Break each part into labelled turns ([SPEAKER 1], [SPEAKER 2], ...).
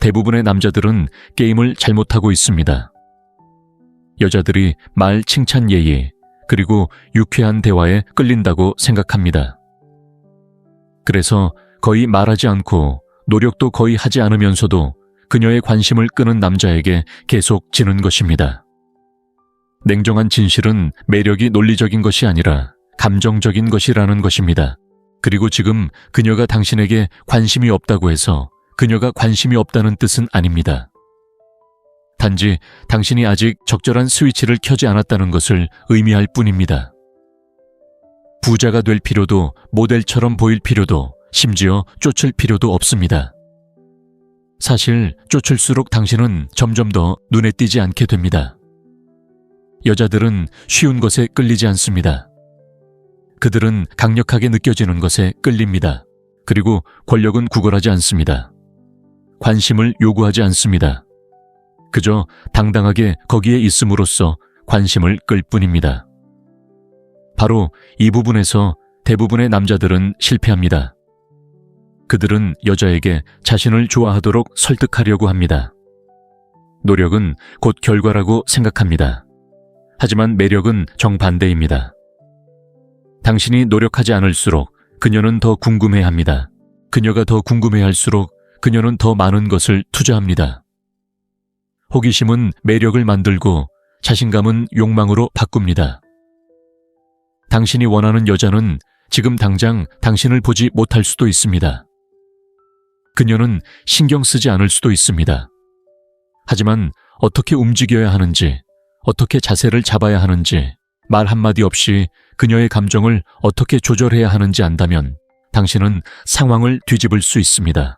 [SPEAKER 1] 대부분의 남자들은 게임을 잘못하고 있습니다. 여자들이 말 칭찬 예의, 그리고 유쾌한 대화에 끌린다고 생각합니다. 그래서 거의 말하지 않고 노력도 거의 하지 않으면서도 그녀의 관심을 끄는 남자에게 계속 지는 것입니다. 냉정한 진실은 매력이 논리적인 것이 아니라 감정적인 것이라는 것입니다. 그리고 지금 그녀가 당신에게 관심이 없다고 해서 그녀가 관심이 없다는 뜻은 아닙니다. 단지 당신이 아직 적절한 스위치를 켜지 않았다는 것을 의미할 뿐입니다. 부자가 될 필요도, 모델처럼 보일 필요도, 심지어 쫓을 필요도 없습니다. 사실 쫓을수록 당신은 점점 더 눈에 띄지 않게 됩니다. 여자들은 쉬운 것에 끌리지 않습니다. 그들은 강력하게 느껴지는 것에 끌립니다. 그리고 권력은 구걸하지 않습니다. 관심을 요구하지 않습니다. 그저 당당하게 거기에 있음으로써 관심을 끌 뿐입니다. 바로 이 부분에서 대부분의 남자들은 실패합니다. 그들은 여자에게 자신을 좋아하도록 설득하려고 합니다. 노력은 곧 결과라고 생각합니다. 하지만 매력은 정반대입니다. 당신이 노력하지 않을수록 그녀는 더 궁금해합니다. 그녀가 더 궁금해할수록 그녀는 더 많은 것을 투자합니다. 호기심은 매력을 만들고 자신감은 욕망으로 바꿉니다. 당신이 원하는 여자는 지금 당장 당신을 보지 못할 수도 있습니다. 그녀는 신경 쓰지 않을 수도 있습니다. 하지만 어떻게 움직여야 하는지, 어떻게 자세를 잡아야 하는지, 말 한마디 없이 그녀의 감정을 어떻게 조절해야 하는지 안다면 당신은 상황을 뒤집을 수 있습니다.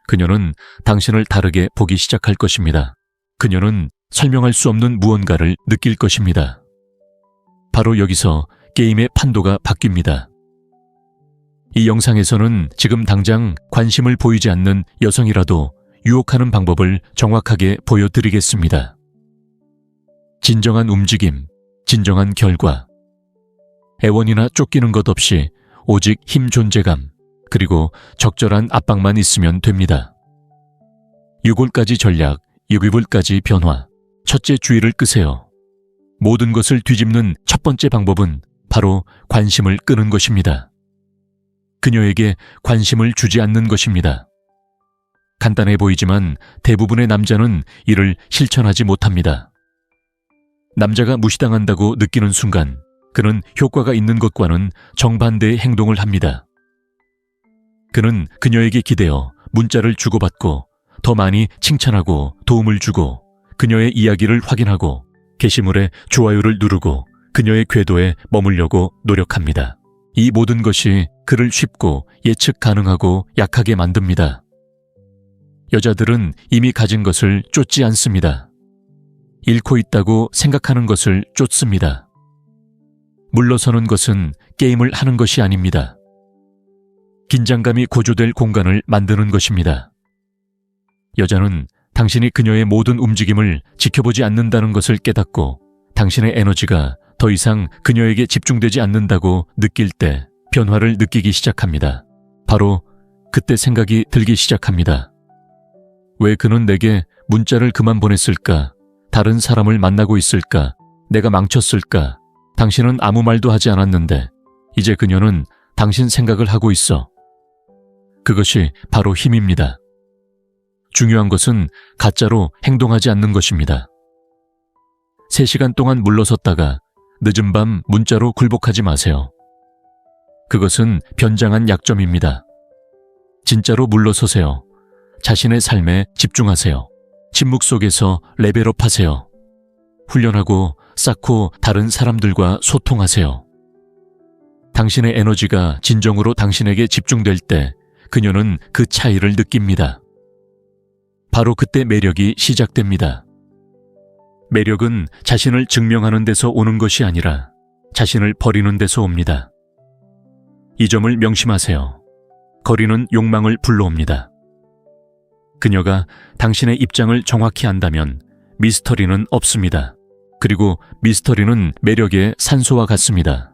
[SPEAKER 1] 그녀는 당신을 다르게 보기 시작할 것입니다. 그녀는 설명할 수 없는 무언가를 느낄 것입니다. 바로 여기서 게임의 판도가 바뀝니다. 이 영상에서는 지금 당장 관심을 보이지 않는 여성이라도 유혹하는 방법을 정확하게 보여드리겠습니다. 진정한 움직임, 진정한 결과. 애원이나 쫓기는 것 없이 오직 힘 존재감, 그리고 적절한 압박만 있으면 됩니다. 6월까지 전략, 6위불까지 변화. 첫째 주의를 끄세요. 모든 것을 뒤집는 첫 번째 방법은 바로 관심을 끄는 것입니다. 그녀에게 관심을 주지 않는 것입니다. 간단해 보이지만 대부분의 남자는 이를 실천하지 못합니다. 남자가 무시당한다고 느끼는 순간 그는 효과가 있는 것과는 정반대의 행동을 합니다. 그는 그녀에게 기대어 문자를 주고받고 더 많이 칭찬하고 도움을 주고 그녀의 이야기를 확인하고 게시물에 좋아요를 누르고 그녀의 궤도에 머물려고 노력합니다. 이 모든 것이 그를 쉽고 예측 가능하고 약하게 만듭니다. 여자들은 이미 가진 것을 쫓지 않습니다. 잃고 있다고 생각하는 것을 쫓습니다. 물러서는 것은 게임을 하는 것이 아닙니다. 긴장감이 고조될 공간을 만드는 것입니다. 여자는 당신이 그녀의 모든 움직임을 지켜보지 않는다는 것을 깨닫고 당신의 에너지가 더 이상 그녀에게 집중되지 않는다고 느낄 때 변화를 느끼기 시작합니다. 바로 그때 생각이 들기 시작합니다. 왜 그는 내게 문자를 그만 보냈을까? 다른 사람을 만나고 있을까? 내가 망쳤을까? 당신은 아무 말도 하지 않았는데 이제 그녀는 당신 생각을 하고 있어. 그것이 바로 힘입니다. 중요한 것은 가짜로 행동하지 않는 것입니다. 3시간 동안 물러섰다가 늦은 밤 문자로 굴복하지 마세요. 그것은 변장한 약점입니다. 진짜로 물러서세요. 자신의 삶에 집중하세요. 침묵 속에서 레벨업 하세요. 훈련하고 쌓고 다른 사람들과 소통하세요. 당신의 에너지가 진정으로 당신에게 집중될 때 그녀는 그 차이를 느낍니다. 바로 그때 매력이 시작됩니다. 매력은 자신을 증명하는 데서 오는 것이 아니라 자신을 버리는 데서 옵니다. 이 점을 명심하세요. 거리는 욕망을 불러옵니다. 그녀가 당신의 입장을 정확히 안다면 미스터리는 없습니다. 그리고 미스터리는 매력의 산소와 같습니다.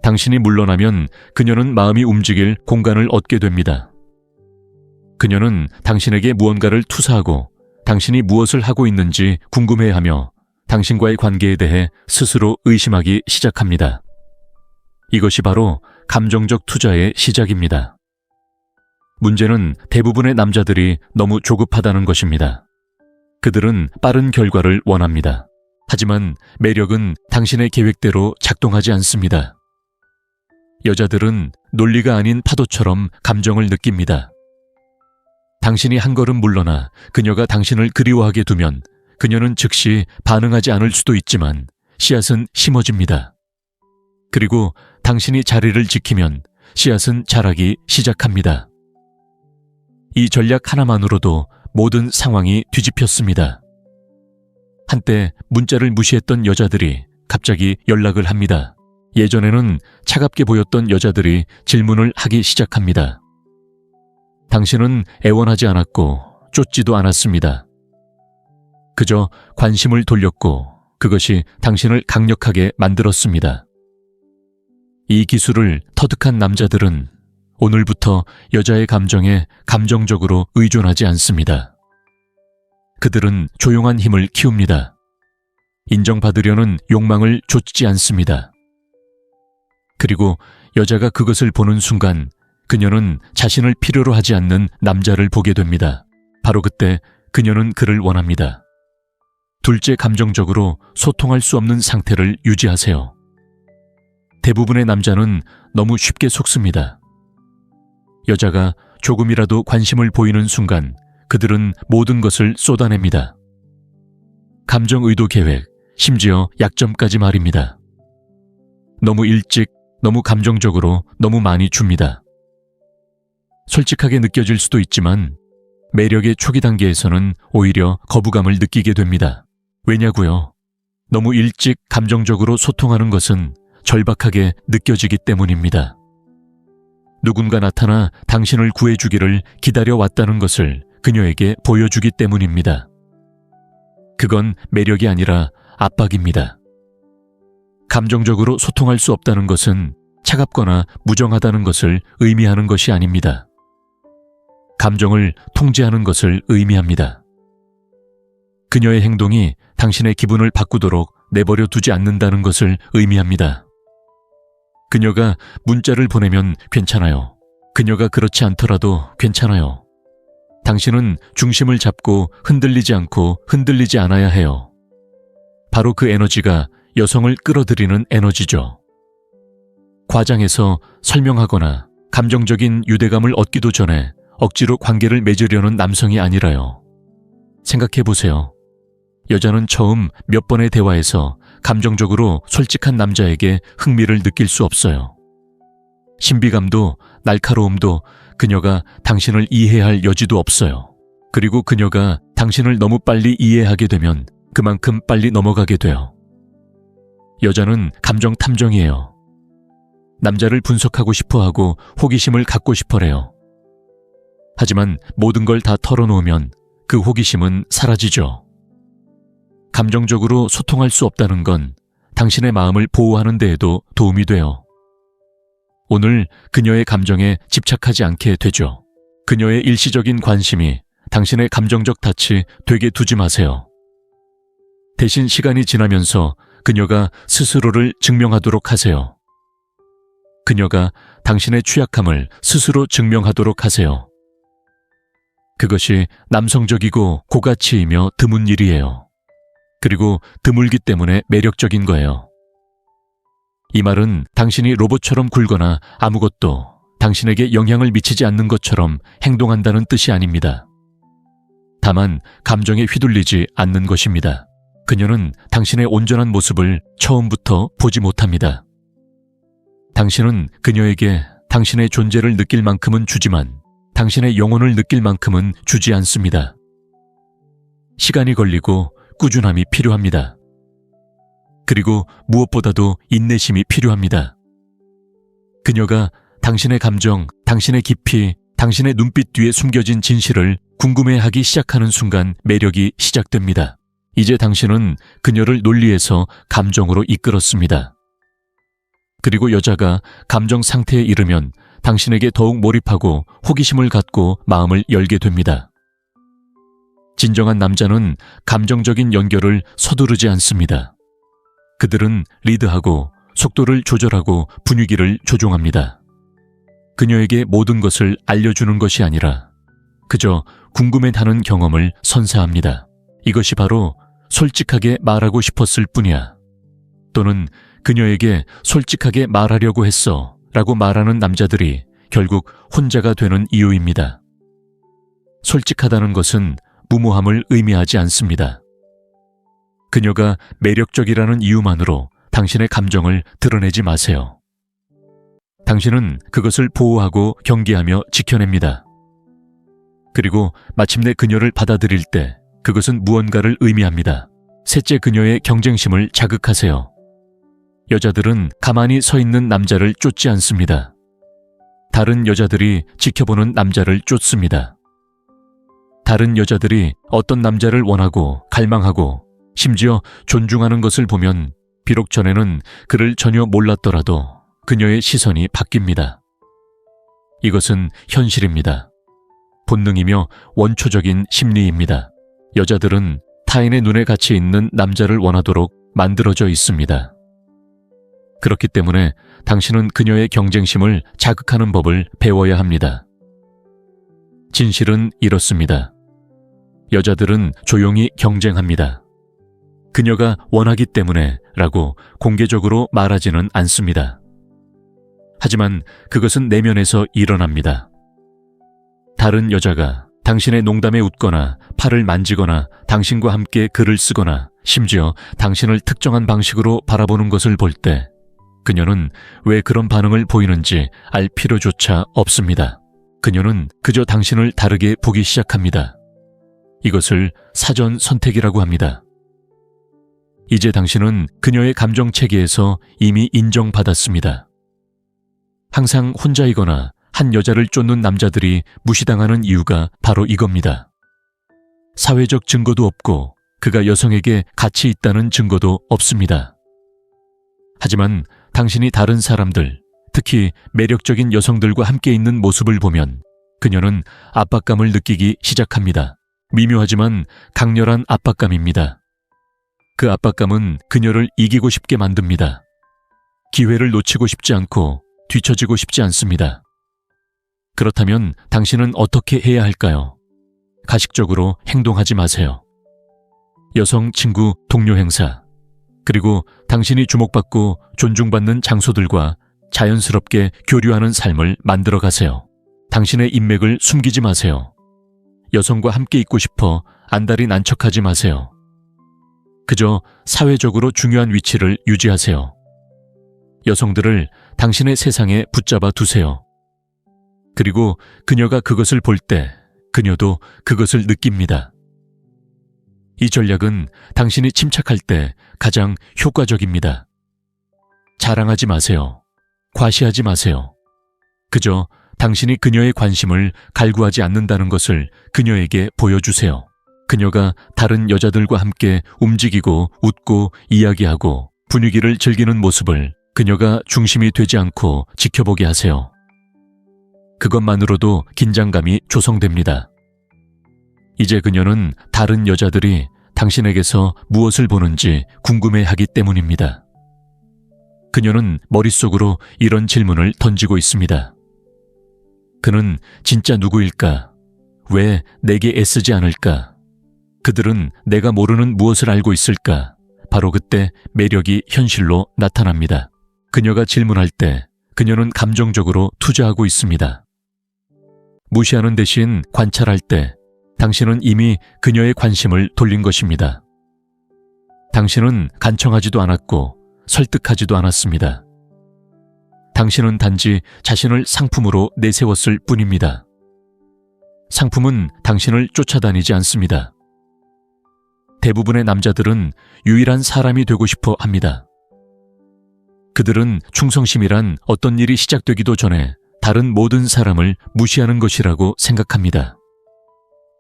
[SPEAKER 1] 당신이 물러나면 그녀는 마음이 움직일 공간을 얻게 됩니다. 그녀는 당신에게 무언가를 투사하고 당신이 무엇을 하고 있는지 궁금해하며 당신과의 관계에 대해 스스로 의심하기 시작합니다. 이것이 바로 감정적 투자의 시작입니다. 문제는 대부분의 남자들이 너무 조급하다는 것입니다. 그들은 빠른 결과를 원합니다. 하지만 매력은 당신의 계획대로 작동하지 않습니다. 여자들은 논리가 아닌 파도처럼 감정을 느낍니다. 당신이 한 걸음 물러나 그녀가 당신을 그리워하게 두면 그녀는 즉시 반응하지 않을 수도 있지만 씨앗은 심어집니다. 그리고 당신이 자리를 지키면 씨앗은 자라기 시작합니다. 이 전략 하나만으로도 모든 상황이 뒤집혔습니다. 한때 문자를 무시했던 여자들이 갑자기 연락을 합니다. 예전에는 차갑게 보였던 여자들이 질문을 하기 시작합니다. 당신은 애원하지 않았고 쫓지도 않았습니다. 그저 관심을 돌렸고 그것이 당신을 강력하게 만들었습니다. 이 기술을 터득한 남자들은 오늘부터 여자의 감정에 감정적으로 의존하지 않습니다. 그들은 조용한 힘을 키웁니다. 인정받으려는 욕망을 좇지 않습니다. 그리고 여자가 그것을 보는 순간 그녀는 자신을 필요로 하지 않는 남자를 보게 됩니다. 바로 그때 그녀는 그를 원합니다. 둘째, 감정적으로 소통할 수 없는 상태를 유지하세요. 대부분의 남자는 너무 쉽게 속습니다. 여자가 조금이라도 관심을 보이는 순간 그들은 모든 것을 쏟아냅니다. 감정 의도 계획, 심지어 약점까지 말입니다. 너무 일찍, 너무 감정적으로 너무 많이 줍니다. 솔직하게 느껴질 수도 있지만 매력의 초기 단계에서는 오히려 거부감을 느끼게 됩니다. 왜냐고요? 너무 일찍 감정적으로 소통하는 것은 절박하게 느껴지기 때문입니다. 누군가 나타나 당신을 구해주기를 기다려왔다는 것을 그녀에게 보여주기 때문입니다. 그건 매력이 아니라 압박입니다. 감정적으로 소통할 수 없다는 것은 차갑거나 무정하다는 것을 의미하는 것이 아닙니다. 감정을 통제하는 것을 의미합니다. 그녀의 행동이 당신의 기분을 바꾸도록 내버려 두지 않는다는 것을 의미합니다. 그녀가 문자를 보내면 괜찮아요. 그녀가 그렇지 않더라도 괜찮아요. 당신은 중심을 잡고 흔들리지 않고 흔들리지 않아야 해요. 바로 그 에너지가 여성을 끌어들이는 에너지죠. 과장해서 설명하거나 감정적인 유대감을 얻기도 전에 억지로 관계를 맺으려는 남성이 아니라요. 생각해보세요. 여자는 처음 몇 번의 대화에서 감정적으로 솔직한 남자에게 흥미를 느낄 수 없어요. 신비감도 날카로움도 그녀가 당신을 이해할 여지도 없어요. 그리고 그녀가 당신을 너무 빨리 이해하게 되면 그만큼 빨리 넘어가게 돼요. 여자는 감정 탐정이에요. 남자를 분석하고 싶어하고 호기심을 갖고 싶어래요. 하지만 모든 걸 다 털어놓으면 그 호기심은 사라지죠. 감정적으로 소통할 수 없다는 건 당신의 마음을 보호하는 데에도 도움이 돼요. 오늘 그녀의 감정에 집착하지 않게 되죠. 그녀의 일시적인 관심이 당신의 감정적 닻이 되게 두지 마세요. 대신 시간이 지나면서 그녀가 스스로를 증명하도록 하세요. 그녀가 당신의 취약함을 스스로 증명하도록 하세요. 그것이 남성적이고 고가치이며 드문 일이에요. 그리고 드물기 때문에 매력적인 거예요. 이 말은 당신이 로봇처럼 굴거나 아무것도 당신에게 영향을 미치지 않는 것처럼 행동한다는 뜻이 아닙니다. 다만 감정에 휘둘리지 않는 것입니다. 그녀는 당신의 온전한 모습을 처음부터 보지 못합니다. 당신은 그녀에게 당신의 존재를 느낄 만큼은 주지만 당신의 영혼을 느낄 만큼은 주지 않습니다. 시간이 걸리고 꾸준함이 필요합니다. 그리고 무엇보다도 인내심이 필요합니다. 그녀가 당신의 감정, 당신의 깊이, 당신의 눈빛 뒤에 숨겨진 진실을 궁금해하기 시작하는 순간 매력이 시작됩니다. 이제 당신은 그녀를 논리에서 감정으로 이끌었습니다. 그리고 여자가 감정 상태에 이르면 당신에게 더욱 몰입하고 호기심을 갖고 마음을 열게 됩니다. 진정한 남자는 감정적인 연결을 서두르지 않습니다. 그들은 리드하고 속도를 조절하고 분위기를 조종합니다. 그녀에게 모든 것을 알려주는 것이 아니라 그저 궁금해하는 경험을 선사합니다. 이것이 바로 솔직하게 말하고 싶었을 뿐이야. 또는 그녀에게 솔직하게 말하려고 했어 라고 말하는 남자들이 결국 혼자가 되는 이유입니다. 솔직하다는 것은 무모함을 의미하지 않습니다. 그녀가 매력적이라는 이유만으로 당신의 감정을 드러내지 마세요. 당신은 그것을 보호하고 경계하며 지켜냅니다. 그리고 마침내 그녀를 받아들일 때 그것은 무언가를 의미합니다. 셋째, 그녀의 경쟁심을 자극하세요. 여자들은 가만히 서 있는 남자를 쫓지 않습니다. 다른 여자들이 지켜보는 남자를 쫓습니다. 다른 여자들이 어떤 남자를 원하고 갈망하고 심지어 존중하는 것을 보면 비록 전에는 그를 전혀 몰랐더라도 그녀의 시선이 바뀝니다. 이것은 현실입니다. 본능이며 원초적인 심리입니다. 여자들은 타인의 눈에 갇혀 있는 남자를 원하도록 만들어져 있습니다. 그렇기 때문에 당신은 그녀의 경쟁심을 자극하는 법을 배워야 합니다. 진실은 이렇습니다. 여자들은 조용히 경쟁합니다. 그녀가 원하기 때문에 라고 공개적으로 말하지는 않습니다. 하지만 그것은 내면에서 일어납니다. 다른 여자가 당신의 농담에 웃거나 팔을 만지거나 당신과 함께 글을 쓰거나 심지어 당신을 특정한 방식으로 바라보는 것을 볼 때 그녀는 왜 그런 반응을 보이는지 알 필요조차 없습니다. 그녀는 그저 당신을 다르게 보기 시작합니다. 이것을 사전 선택이라고 합니다. 이제 당신은 그녀의 감정 체계에서 이미 인정받았습니다. 항상 혼자이거나 한 여자를 쫓는 남자들이 무시당하는 이유가 바로 이겁니다. 사회적 증거도 없고 그가 여성에게 가치 있다는 증거도 없습니다. 하지만 당신이 다른 사람들, 특히 매력적인 여성들과 함께 있는 모습을 보면 그녀는 압박감을 느끼기 시작합니다. 미묘하지만 강렬한 압박감입니다. 그 압박감은 그녀를 이기고 싶게 만듭니다. 기회를 놓치고 싶지 않고 뒤처지고 싶지 않습니다. 그렇다면 당신은 어떻게 해야 할까요? 가식적으로 행동하지 마세요. 여성 친구, 동료 행사, 그리고 당신이 주목받고 존중받는 장소들과 자연스럽게 교류하는 삶을 만들어 가세요. 당신의 인맥을 숨기지 마세요. 여성과 함께 있고 싶어 안달이 난 척하지 마세요. 그저 사회적으로 중요한 위치를 유지하세요. 여성들을 당신의 세상에 붙잡아 두세요. 그리고 그녀가 그것을 볼 때 그녀도 그것을 느낍니다. 이 전략은 당신이 침착할 때 가장 효과적입니다. 자랑하지 마세요. 과시하지 마세요. 그저 당신이 그녀의 관심을 갈구하지 않는다는 것을 그녀에게 보여주세요. 그녀가 다른 여자들과 함께 움직이고 웃고 이야기하고 분위기를 즐기는 모습을 그녀가 중심이 되지 않고 지켜보게 하세요. 그것만으로도 긴장감이 조성됩니다. 이제 그녀는 다른 여자들이 당신에게서 무엇을 보는지 궁금해하기 때문입니다. 그녀는 머릿속으로 이런 질문을 던지고 있습니다. 그는 진짜 누구일까? 왜 내게 애쓰지 않을까? 그들은 내가 모르는 무엇을 알고 있을까? 바로 그때 매력이 현실로 나타납니다. 그녀가 질문할 때 그녀는 감정적으로 투자하고 있습니다. 무시하는 대신 관찰할 때 당신은 이미 그녀의 관심을 돌린 것입니다. 당신은 간청하지도 않았고 설득하지도 않았습니다. 당신은 단지 자신을 상품으로 내세웠을 뿐입니다. 상품은 당신을 쫓아다니지 않습니다. 대부분의 남자들은 유일한 사람이 되고 싶어 합니다. 그들은 충성심이란 어떤 일이 시작되기도 전에 다른 모든 사람을 무시하는 것이라고 생각합니다.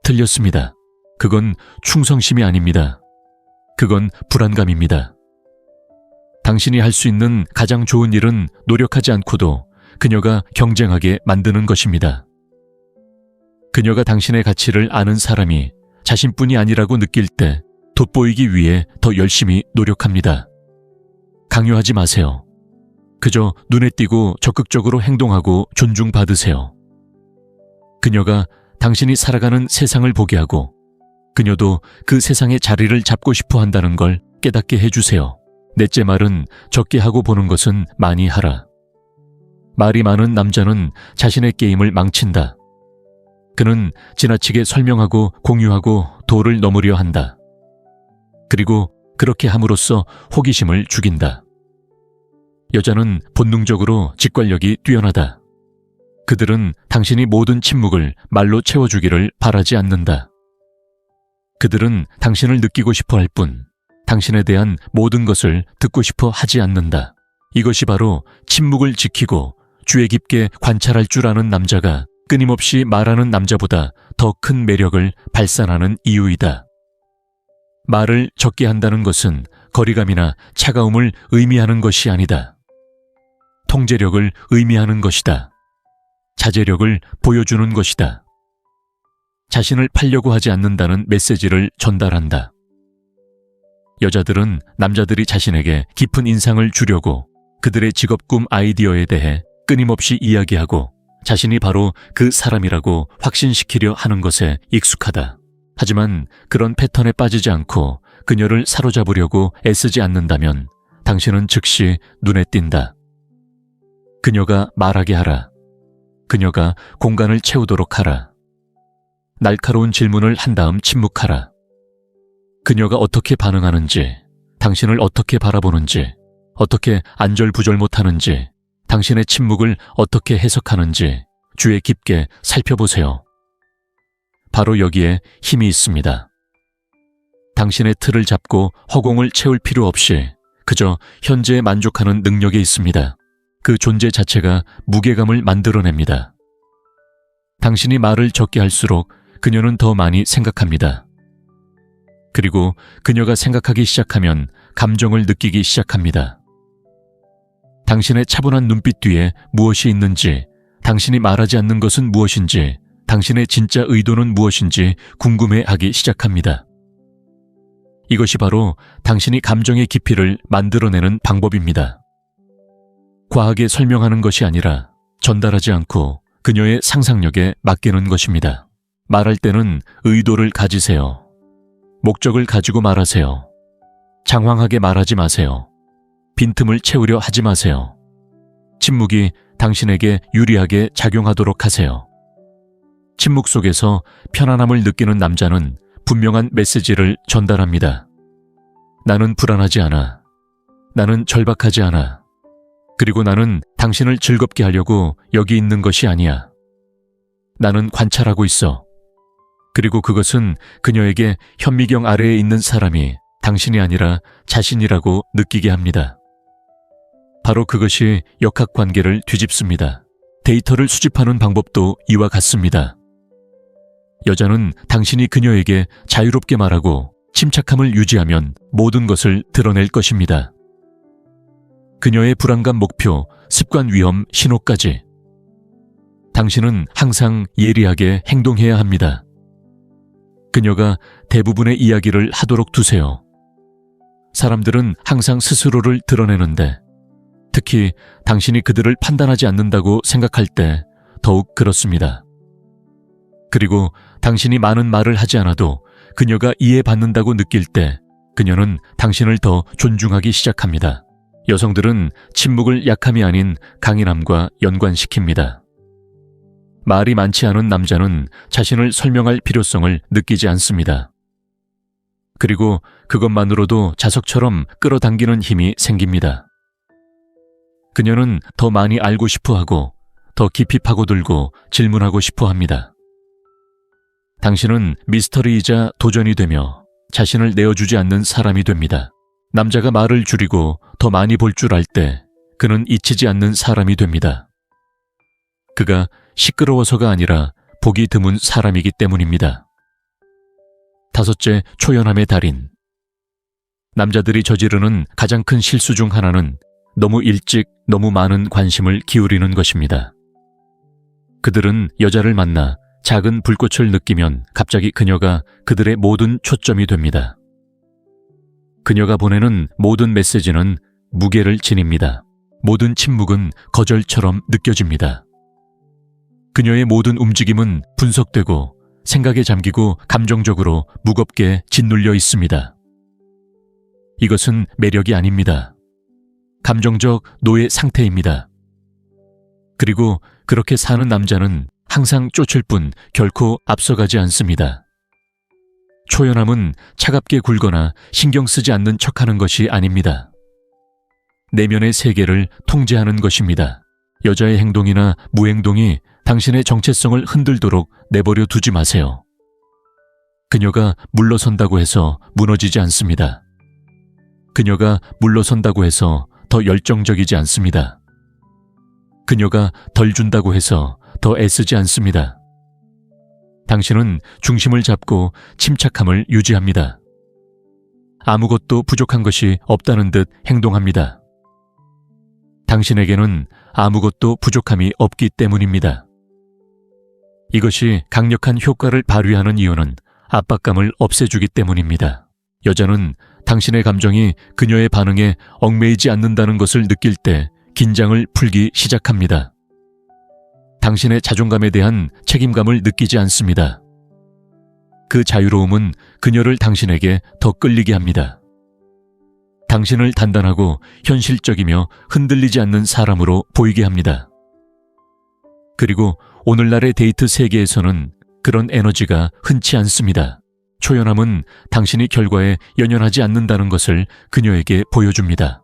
[SPEAKER 1] 틀렸습니다. 그건 충성심이 아닙니다. 그건 불안감입니다. 당신이 할 수 있는 가장 좋은 일은 노력하지 않고도 그녀가 경쟁하게 만드는 것입니다. 그녀가 당신의 가치를 아는 사람이 자신뿐이 아니라고 느낄 때 돋보이기 위해 더 열심히 노력합니다. 강요하지 마세요. 그저 눈에 띄고 적극적으로 행동하고 존중받으세요. 그녀가 당신이 살아가는 세상을 보게 하고 그녀도 그 세상의 자리를 잡고 싶어 한다는 걸 깨닫게 해주세요. 넷째 말은 적게 하고 보는 것은 많이 하라. 말이 많은 남자는 자신의 게임을 망친다. 그는 지나치게 설명하고 공유하고 도를 넘으려 한다. 그리고 그렇게 함으로써 호기심을 죽인다. 여자는 본능적으로 직관력이 뛰어나다. 그들은 당신이 모든 침묵을 말로 채워주기를 바라지 않는다. 그들은 당신을 느끼고 싶어 할 뿐, 당신에 대한 모든 것을 듣고 싶어 하지 않는다. 이것이 바로 침묵을 지키고 주의 깊게 관찰할 줄 아는 남자가 끊임없이 말하는 남자보다 더 큰 매력을 발산하는 이유이다. 말을 적게 한다는 것은 거리감이나 차가움을 의미하는 것이 아니다. 통제력을 의미하는 것이다. 자제력을 보여주는 것이다. 자신을 팔려고 하지 않는다는 메시지를 전달한다. 여자들은 남자들이 자신에게 깊은 인상을 주려고 그들의 직업 꿈 아이디어에 대해 끊임없이 이야기하고 자신이 바로 그 사람이라고 확신시키려 하는 것에 익숙하다. 하지만 그런 패턴에 빠지지 않고 그녀를 사로잡으려고 애쓰지 않는다면 당신은 즉시 눈에 띈다. 그녀가 말하게 하라. 그녀가 공간을 채우도록 하라. 날카로운 질문을 한 다음 침묵하라. 그녀가 어떻게 반응하는지, 당신을 어떻게 바라보는지, 어떻게 안절부절 못하는지, 당신의 침묵을 어떻게 해석하는지 주의 깊게 살펴보세요. 바로 여기에 힘이 있습니다. 당신의 틀을 잡고 허공을 채울 필요 없이 그저 현재에 만족하는 능력이 있습니다. 그 존재 자체가 무게감을 만들어냅니다. 당신이 말을 적게 할수록 그녀는 더 많이 생각합니다. 그리고 그녀가 생각하기 시작하면 감정을 느끼기 시작합니다. 당신의 차분한 눈빛 뒤에 무엇이 있는지, 당신이 말하지 않는 것은 무엇인지, 당신의 진짜 의도는 무엇인지 궁금해하기 시작합니다. 이것이 바로 당신이 감정의 깊이를 만들어내는 방법입니다. 과하게 설명하는 것이 아니라 전달하지 않고 그녀의 상상력에 맡기는 것입니다. 말할 때는 의도를 가지세요. 목적을 가지고 말하세요. 장황하게 말하지 마세요. 빈틈을 채우려 하지 마세요. 침묵이 당신에게 유리하게 작용하도록 하세요. 침묵 속에서 편안함을 느끼는 남자는 분명한 메시지를 전달합니다. 나는 불안하지 않아. 나는 절박하지 않아. 그리고 나는 당신을 즐겁게 하려고 여기 있는 것이 아니야. 나는 관찰하고 있어. 그리고 그것은 그녀에게 현미경 아래에 있는 사람이 당신이 아니라 자신이라고 느끼게 합니다. 바로 그것이 역학관계를 뒤집습니다. 데이터를 수집하는 방법도 이와 같습니다. 여자는 당신이 그녀에게 자유롭게 말하고 침착함을 유지하면 모든 것을 드러낼 것입니다. 그녀의 불안감 목표, 습관 위험 신호까지. 당신은 항상 예리하게 행동해야 합니다. 그녀가 대부분의 이야기를 하도록 두세요. 사람들은 항상 스스로를 드러내는데 특히 당신이 그들을 판단하지 않는다고 생각할 때 더욱 그렇습니다. 그리고 당신이 많은 말을 하지 않아도 그녀가 이해받는다고 느낄 때 그녀는 당신을 더 존중하기 시작합니다. 여성들은 침묵을 약함이 아닌 강인함과 연관시킵니다. 말이 많지 않은 남자는 자신을 설명할 필요성을 느끼지 않습니다. 그리고 그것만으로도 자석처럼 끌어당기는 힘이 생깁니다. 그녀는 더 많이 알고 싶어 하고 더 깊이 파고들고 질문하고 싶어 합니다. 당신은 미스터리이자 도전이 되며 자신을 내어주지 않는 사람이 됩니다. 남자가 말을 줄이고 더 많이 볼 줄 알 때 그는 잊히지 않는 사람이 됩니다. 그가 시끄러워서가 아니라 보기 드문 사람이기 때문입니다. 다섯째, 초연함의 달인. 남자들이 저지르는 가장 큰 실수 중 하나는 너무 일찍 너무 많은 관심을 기울이는 것입니다. 그들은 여자를 만나 작은 불꽃을 느끼면 갑자기 그녀가 그들의 모든 초점이 됩니다. 그녀가 보내는 모든 메시지는 무게를 지닙니다. 모든 침묵은 거절처럼 느껴집니다. 그녀의 모든 움직임은 분석되고 생각에 잠기고 감정적으로 무겁게 짓눌려 있습니다. 이것은 매력이 아닙니다. 감정적 노예 상태입니다. 그리고 그렇게 사는 남자는 항상 쫓을 뿐 결코 앞서가지 않습니다. 초연함은 차갑게 굴거나 신경 쓰지 않는 척하는 것이 아닙니다. 내면의 세계를 통제하는 것입니다. 여자의 행동이나 무행동이 당신의 정체성을 흔들도록 내버려 두지 마세요. 그녀가 물러선다고 해서 무너지지 않습니다. 그녀가 물러선다고 해서 더 열정적이지 않습니다. 그녀가 덜 준다고 해서 더 애쓰지 않습니다. 당신은 중심을 잡고 침착함을 유지합니다. 아무것도 부족한 것이 없다는 듯 행동합니다. 당신에게는 아무것도 부족함이 없기 때문입니다. 이것이 강력한 효과를 발휘하는 이유는 압박감을 없애주기 때문입니다. 여자는 당신의 감정이 그녀의 반응에 얽매이지 않는다는 것을 느낄 때 긴장을 풀기 시작합니다. 당신의 자존감에 대한 책임감을 느끼지 않습니다. 그 자유로움은 그녀를 당신에게 더 끌리게 합니다. 당신을 단단하고 현실적이며 흔들리지 않는 사람으로 보이게 합니다. 그리고 오늘날의 데이트 세계에서는 그런 에너지가 흔치 않습니다. 초연함은 당신이 결과에 연연하지 않는다는 것을 그녀에게 보여줍니다.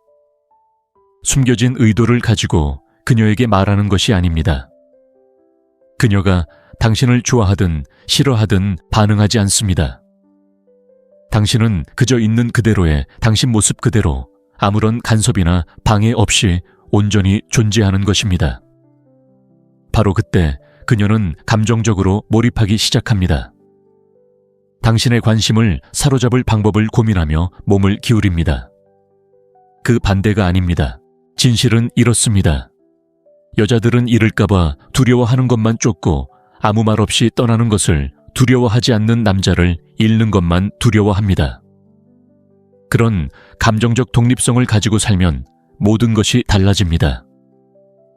[SPEAKER 1] 숨겨진 의도를 가지고 그녀에게 말하는 것이 아닙니다. 그녀가 당신을 좋아하든 싫어하든 반응하지 않습니다. 당신은 그저 있는 그대로의 당신 모습 그대로 아무런 간섭이나 방해 없이 온전히 존재하는 것입니다. 바로 그때 그녀는 감정적으로 몰입하기 시작합니다. 당신의 관심을 사로잡을 방법을 고민하며 몸을 기울입니다. 그 반대가 아닙니다. 진실은 이렇습니다. 여자들은 잃을까봐 두려워하는 것만 쫓고 아무 말 없이 떠나는 것을 두려워하지 않는 남자를 잃는 것만 두려워합니다. 그런 감정적 독립성을 가지고 살면 모든 것이 달라집니다.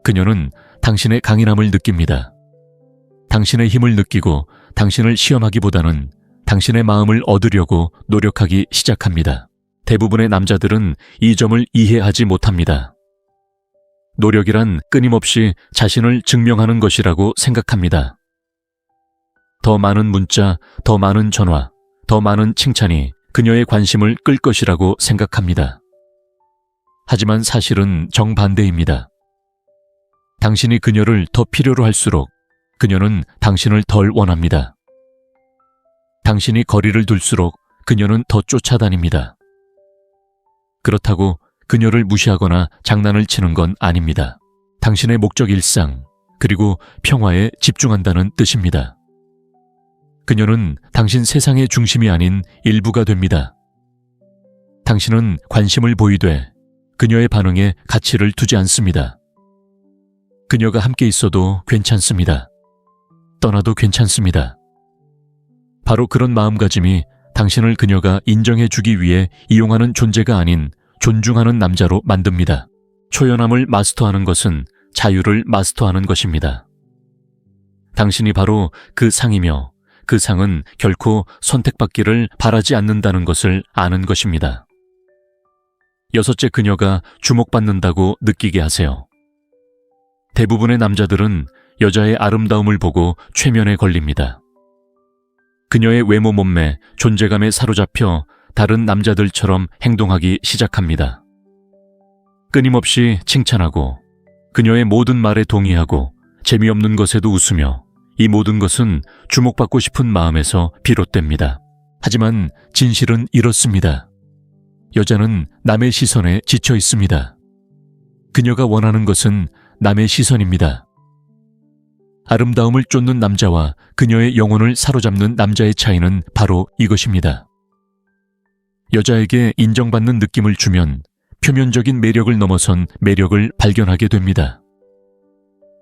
[SPEAKER 1] 그녀는 당신의 강인함을 느낍니다. 당신의 힘을 느끼고 당신을 시험하기보다는 당신의 마음을 얻으려고 노력하기 시작합니다. 대부분의 남자들은 이 점을 이해하지 못합니다. 노력이란 끊임없이 자신을 증명하는 것이라고 생각합니다. 더 많은 문자, 더 많은 전화, 더 많은 칭찬이 그녀의 관심을 끌 것이라고 생각합니다. 하지만 사실은 정반대입니다. 당신이 그녀를 더 필요로 할수록 그녀는 당신을 덜 원합니다. 당신이 거리를 둘수록 그녀는 더 쫓아다닙니다. 그렇다고 그녀를 무시하거나 장난을 치는 건 아닙니다. 당신의 목적 일상, 그리고 평화에 집중한다는 뜻입니다. 그녀는 당신 세상의 중심이 아닌 일부가 됩니다. 당신은 관심을 보이되 그녀의 반응에 가치를 두지 않습니다. 그녀가 함께 있어도 괜찮습니다. 떠나도 괜찮습니다. 바로 그런 마음가짐이 당신을 그녀가 인정해주기 위해 이용하는 존재가 아닌 존중하는 남자로 만듭니다. 초연함을 마스터하는 것은 자유를 마스터하는 것입니다. 당신이 바로 그 상이며 그 상은 결코 선택받기를 바라지 않는다는 것을 아는 것입니다. 여섯째, 그녀가 주목받는다고 느끼게 하세요. 대부분의 남자들은 여자의 아름다움을 보고 최면에 걸립니다. 그녀의 외모, 몸매, 존재감에 사로잡혀 다른 남자들처럼 행동하기 시작합니다. 끊임없이 칭찬하고 그녀의 모든 말에 동의하고 재미없는 것에도 웃으며 이 모든 것은 주목받고 싶은 마음에서 비롯됩니다. 하지만 진실은 이렇습니다. 여자는 남의 시선에 지쳐 있습니다. 그녀가 원하는 것은 남의 시선입니다. 아름다움을 쫓는 남자와 그녀의 영혼을 사로잡는 남자의 차이는 바로 이것입니다. 여자에게 인정받는 느낌을 주면 표면적인 매력을 넘어선 매력을 발견하게 됩니다.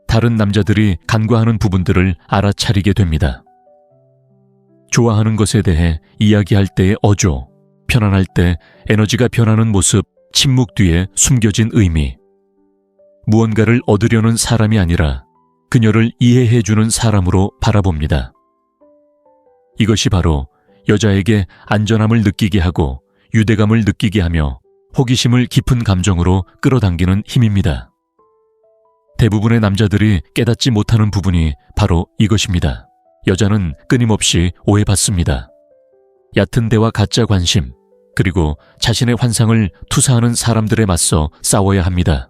[SPEAKER 1] 다른 남자들이 간과하는 부분들을 알아차리게 됩니다. 좋아하는 것에 대해 이야기할 때의 어조, 편안할 때 에너지가 변하는 모습, 침묵 뒤에 숨겨진 의미. 무언가를 얻으려는 사람이 아니라 그녀를 이해해주는 사람으로 바라봅니다. 이것이 바로 여자에게 안전함을 느끼게 하고 유대감을 느끼게 하며 호기심을 깊은 감정으로 끌어당기는 힘입니다. 대부분의 남자들이 깨닫지 못하는 부분이 바로 이것입니다. 여자는 끊임없이 오해받습니다. 얕은 대화 가짜 관심, 그리고 자신의 환상을 투사하는 사람들에 맞서 싸워야 합니다.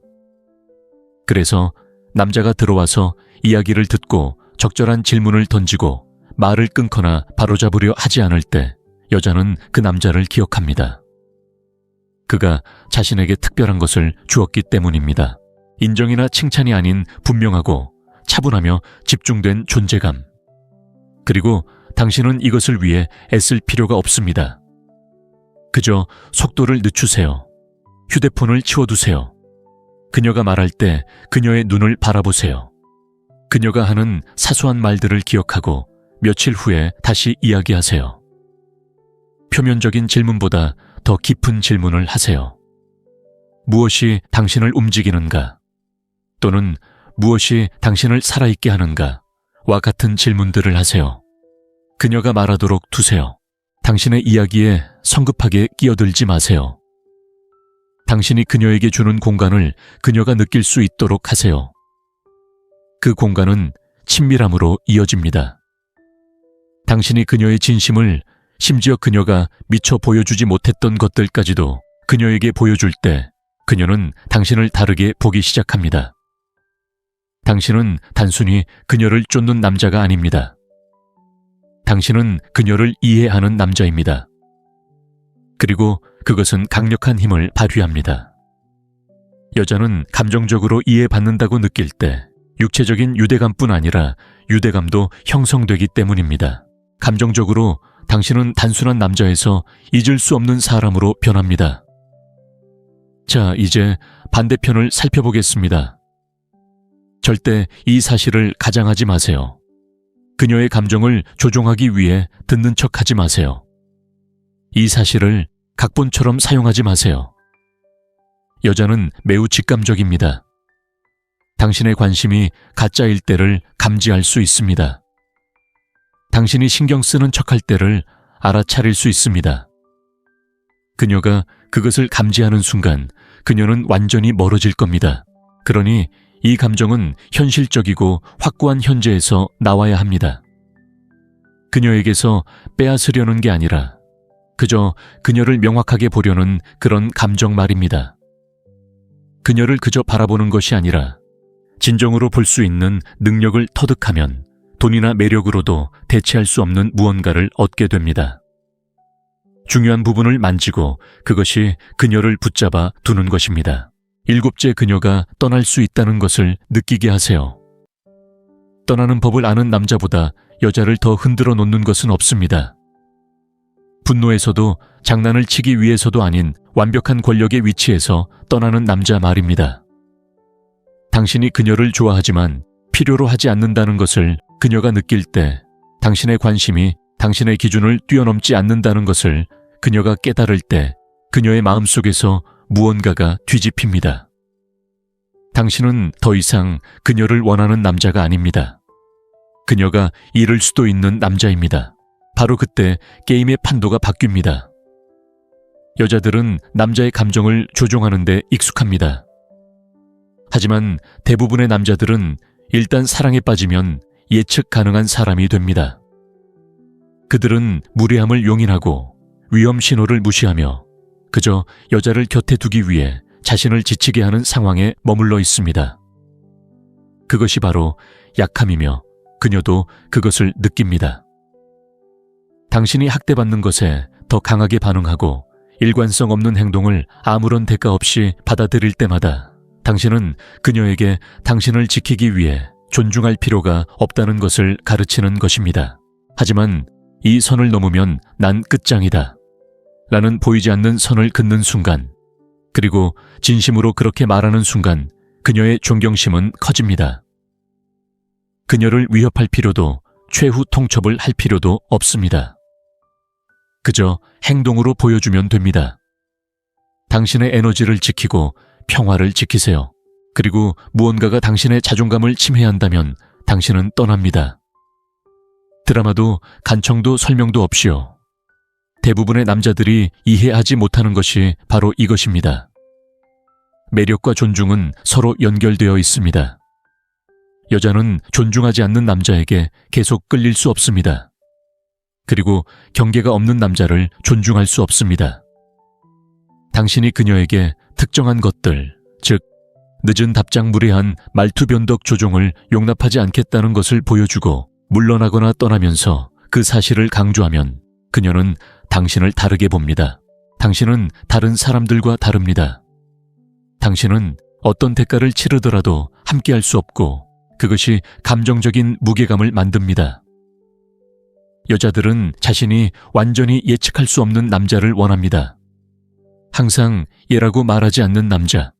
[SPEAKER 1] 그래서 남자가 들어와서 이야기를 듣고 적절한 질문을 던지고 말을 끊거나 바로잡으려 하지 않을 때 여자는 그 남자를 기억합니다. 그가 자신에게 특별한 것을 주었기 때문입니다. 인정이나 칭찬이 아닌 분명하고 차분하며 집중된 존재감. 그리고 당신은 이것을 위해 애쓸 필요가 없습니다. 그저 속도를 늦추세요. 휴대폰을 치워두세요. 그녀가 말할 때 그녀의 눈을 바라보세요. 그녀가 하는 사소한 말들을 기억하고 며칠 후에 다시 이야기하세요. 표면적인 질문보다 더 깊은 질문을 하세요. 무엇이 당신을 움직이는가? 또는 무엇이 당신을 살아있게 하는가? 와 같은 질문들을 하세요. 그녀가 말하도록 두세요. 당신의 이야기에 성급하게 끼어들지 마세요. 당신이 그녀에게 주는 공간을 그녀가 느낄 수 있도록 하세요. 그 공간은 친밀함으로 이어집니다. 당신이 그녀의 진심을, 심지어 그녀가 미처 보여주지 못했던 것들까지도 그녀에게 보여줄 때 그녀는 당신을 다르게 보기 시작합니다. 당신은 단순히 그녀를 쫓는 남자가 아닙니다. 당신은 그녀를 이해하는 남자입니다. 그리고 그것은 강력한 힘을 발휘합니다. 여자는 감정적으로 이해받는다고 느낄 때 육체적인 유대감뿐 아니라 유대감도 형성되기 때문입니다. 감정적으로 당신은 단순한 남자에서 잊을 수 없는 사람으로 변합니다. 자, 이제 반대편을 살펴보겠습니다. 절대 이 사실을 가장하지 마세요. 그녀의 감정을 조종하기 위해 듣는 척하지 마세요. 이 사실을 각본처럼 사용하지 마세요. 여자는 매우 직감적입니다. 당신의 관심이 가짜일 때를 감지할 수 있습니다. 당신이 신경 쓰는 척할 때를 알아차릴 수 있습니다. 그녀가 그것을 감지하는 순간 그녀는 완전히 멀어질 겁니다. 그러니 이 감정은 현실적이고 확고한 현재에서 나와야 합니다. 그녀에게서 빼앗으려는 게 아니라 그저 그녀를 명확하게 보려는 그런 감정 말입니다. 그녀를 그저 바라보는 것이 아니라 진정으로 볼 수 있는 능력을 터득하면 돈이나 매력으로도 대체할 수 없는 무언가를 얻게 됩니다. 중요한 부분을 만지고 그것이 그녀를 붙잡아 두는 것입니다. 7째, 그녀가 떠날 수 있다는 것을 느끼게 하세요. 떠나는 법을 아는 남자보다 여자를 더 흔들어 놓는 것은 없습니다. 분노에서도 장난을 치기 위해서도 아닌 완벽한 권력의 위치에서 떠나는 남자 말입니다. 당신이 그녀를 좋아하지만 필요로 하지 않는다는 것을 그녀가 느낄 때 당신의 관심이 당신의 기준을 뛰어넘지 않는다는 것을 그녀가 깨달을 때 그녀의 마음속에서 무언가가 뒤집힙니다. 당신은 더 이상 그녀를 원하는 남자가 아닙니다. 그녀가 잃을 수도 있는 남자입니다. 바로 그때 게임의 판도가 바뀝니다. 여자들은 남자의 감정을 조종하는 데 익숙합니다. 하지만 대부분의 남자들은 일단 사랑에 빠지면 예측 가능한 사람이 됩니다. 그들은 무례함을 용인하고 위험 신호를 무시하며 그저 여자를 곁에 두기 위해 자신을 지치게 하는 상황에 머물러 있습니다. 그것이 바로 약함이며 그녀도 그것을 느낍니다. 당신이 학대받는 것에 더 강하게 반응하고 일관성 없는 행동을 아무런 대가 없이 받아들일 때마다 당신은 그녀에게 당신을 지키기 위해 존중할 필요가 없다는 것을 가르치는 것입니다. 하지만 이 선을 넘으면 난 끝장이다 라는 보이지 않는 선을 긋는 순간 그리고 진심으로 그렇게 말하는 순간 그녀의 존경심은 커집니다. 그녀를 위협할 필요도 최후 통첩을 할 필요도 없습니다. 그저 행동으로 보여주면 됩니다. 당신의 에너지를 지키고 평화를 지키세요. 그리고 무언가가 당신의 자존감을 침해한다면 당신은 떠납니다. 드라마도 간청도 설명도 없이요. 대부분의 남자들이 이해하지 못하는 것이 바로 이것입니다. 매력과 존중은 서로 연결되어 있습니다. 여자는 존중하지 않는 남자에게 계속 끌릴 수 없습니다. 그리고 경계가 없는 남자를 존중할 수 없습니다. 당신이 그녀에게 특정한 것들, 즉 늦은 답장 무례한 말투 변덕 조종을 용납하지 않겠다는 것을 보여주고 물러나거나 떠나면서 그 사실을 강조하면 그녀는 당신을 다르게 봅니다. 당신은 다른 사람들과 다릅니다. 당신은 어떤 대가를 치르더라도 함께할 수 없고 그것이 감정적인 무게감을 만듭니다. 여자들은 자신이 완전히 예측할 수 없는 남자를 원합니다. 항상 얘라고 말하지 않는 남자,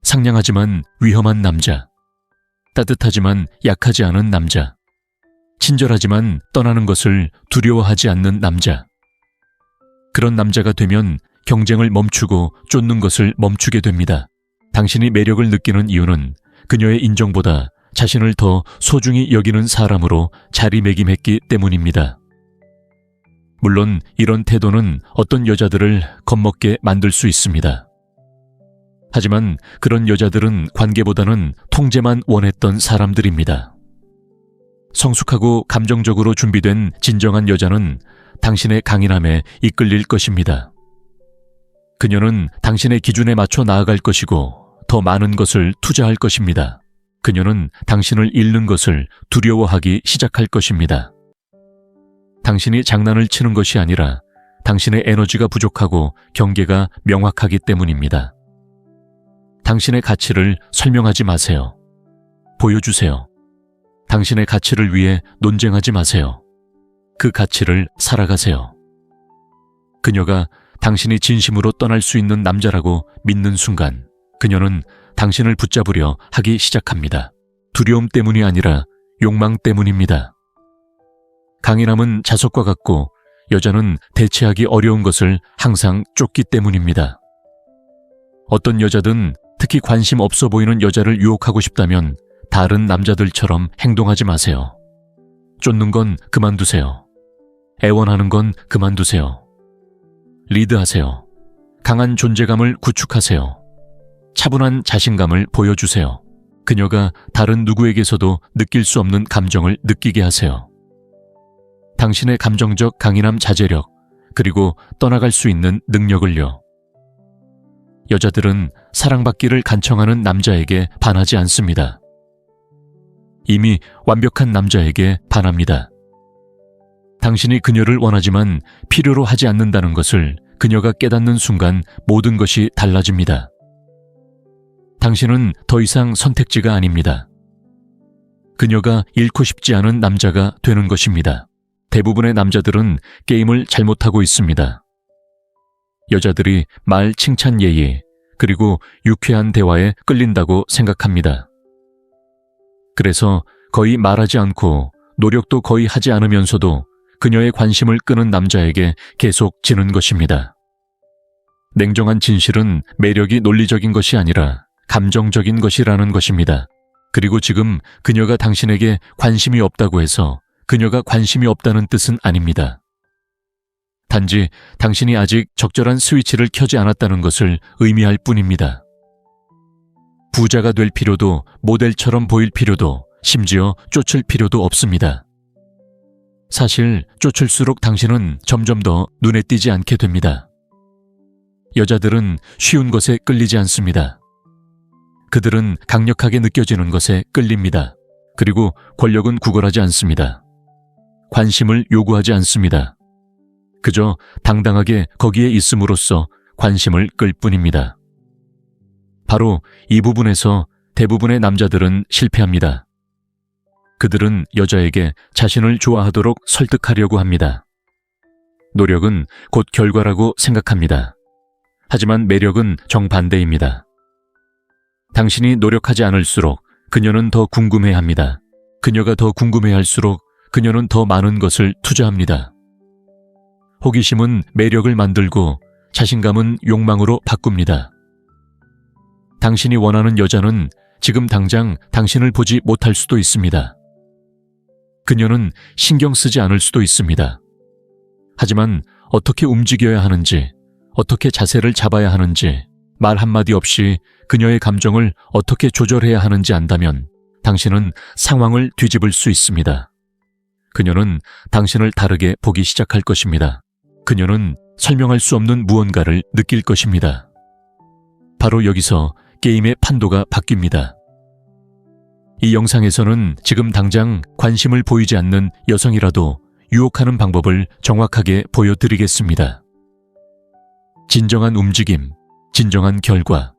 [SPEAKER 1] 상냥하지만 위험한 남자, 따뜻하지만 약하지 않은 남자, 친절하지만 떠나는 것을 두려워하지 않는 남자. 그런 남자가 되면 경쟁을 멈추고 쫓는 것을 멈추게 됩니다. 당신이 매력을 느끼는 이유는 그녀의 인정보다 자신을 더 소중히 여기는 사람으로 자리매김했기 때문입니다. 물론 이런 태도는 어떤 여자들을 겁먹게 만들 수 있습니다. 하지만 그런 여자들은 관계보다는 통제만 원했던 사람들입니다. 성숙하고 감정적으로 준비된 진정한 여자는 당신의 강인함에 이끌릴 것입니다. 그녀는 당신의 기준에 맞춰 나아갈 것이고 더 많은 것을 투자할 것입니다. 그녀는 당신을 잃는 것을 두려워하기 시작할 것입니다. 당신이 장난을 치는 것이 아니라 당신의 에너지가 부족하고 경계가 명확하기 때문입니다. 당신의 가치를 설명하지 마세요. 보여주세요. 당신의 가치를 위해 논쟁하지 마세요. 그 가치를 살아가세요. 그녀가 당신이 진심으로 떠날 수 있는 남자라고 믿는 순간 그녀는 당신을 붙잡으려 하기 시작합니다. 두려움 때문이 아니라 욕망 때문입니다. 강인함은 자석과 같고 여자는 대체하기 어려운 것을 항상 쫓기 때문입니다. 어떤 여자든 특히 관심 없어 보이는 여자를 유혹하고 싶다면 다른 남자들처럼 행동하지 마세요. 쫓는 건 그만두세요. 애원하는 건 그만두세요. 리드하세요. 강한 존재감을 구축하세요. 차분한 자신감을 보여주세요. 그녀가 다른 누구에게서도 느낄 수 없는 감정을 느끼게 하세요. 당신의 감정적 강인함 자제력, 그리고 떠나갈 수 있는 능력을요. 여자들은 사랑받기를 간청하는 남자에게 반하지 않습니다. 이미 완벽한 남자에게 반합니다. 당신이 그녀를 원하지만 필요로 하지 않는다는 것을 그녀가 깨닫는 순간 모든 것이 달라집니다. 당신은 더 이상 선택지가 아닙니다. 그녀가 잃고 싶지 않은 남자가 되는 것입니다. 대부분의 남자들은 게임을 잘못하고 있습니다. 여자들이 말 칭찬 예의, 그리고 유쾌한 대화에 끌린다고 생각합니다. 그래서 거의 말하지 않고 노력도 거의 하지 않으면서도 그녀의 관심을 끄는 남자에게 계속 지는 것입니다. 냉정한 진실은 매력이 논리적인 것이 아니라 감정적인 것이라는 것입니다. 그리고 지금 그녀가 당신에게 관심이 없다고 해서 그녀가 관심이 없다는 뜻은 아닙니다. 단지 당신이 아직 적절한 스위치를 켜지 않았다는 것을 의미할 뿐입니다. 부자가 될 필요도 모델처럼 보일 필요도 심지어 쫓을 필요도 없습니다. 사실 쫓을수록 당신은 점점 더 눈에 띄지 않게 됩니다. 여자들은 쉬운 것에 끌리지 않습니다. 그들은 강력하게 느껴지는 것에 끌립니다. 그리고 권력은 구걸하지 않습니다. 관심을 요구하지 않습니다. 그저 당당하게 거기에 있음으로써 관심을 끌 뿐입니다. 바로 이 부분에서 대부분의 남자들은 실패합니다. 그들은 여자에게 자신을 좋아하도록 설득하려고 합니다. 노력은 곧 결과라고 생각합니다. 하지만 매력은 정반대입니다. 당신이 노력하지 않을수록 그녀는 더 궁금해합니다. 그녀가 더 궁금해할수록 그녀는 더 많은 것을 투자합니다. 호기심은 매력을 만들고 자신감은 욕망으로 바꿉니다. 당신이 원하는 여자는 지금 당장 당신을 보지 못할 수도 있습니다. 그녀는 신경 쓰지 않을 수도 있습니다. 하지만 어떻게 움직여야 하는지, 어떻게 자세를 잡아야 하는지, 말 한마디 없이 그녀의 감정을 어떻게 조절해야 하는지 안다면 당신은 상황을 뒤집을 수 있습니다. 그녀는 당신을 다르게 보기 시작할 것입니다. 그녀는 설명할 수 없는 무언가를 느낄 것입니다. 바로 여기서 게임의 판도가 바뀝니다. 이 영상에서는 지금 당장 관심을 보이지 않는 여성이라도 유혹하는 방법을 정확하게 보여드리겠습니다. 진정한 움직임, 진정한 결과.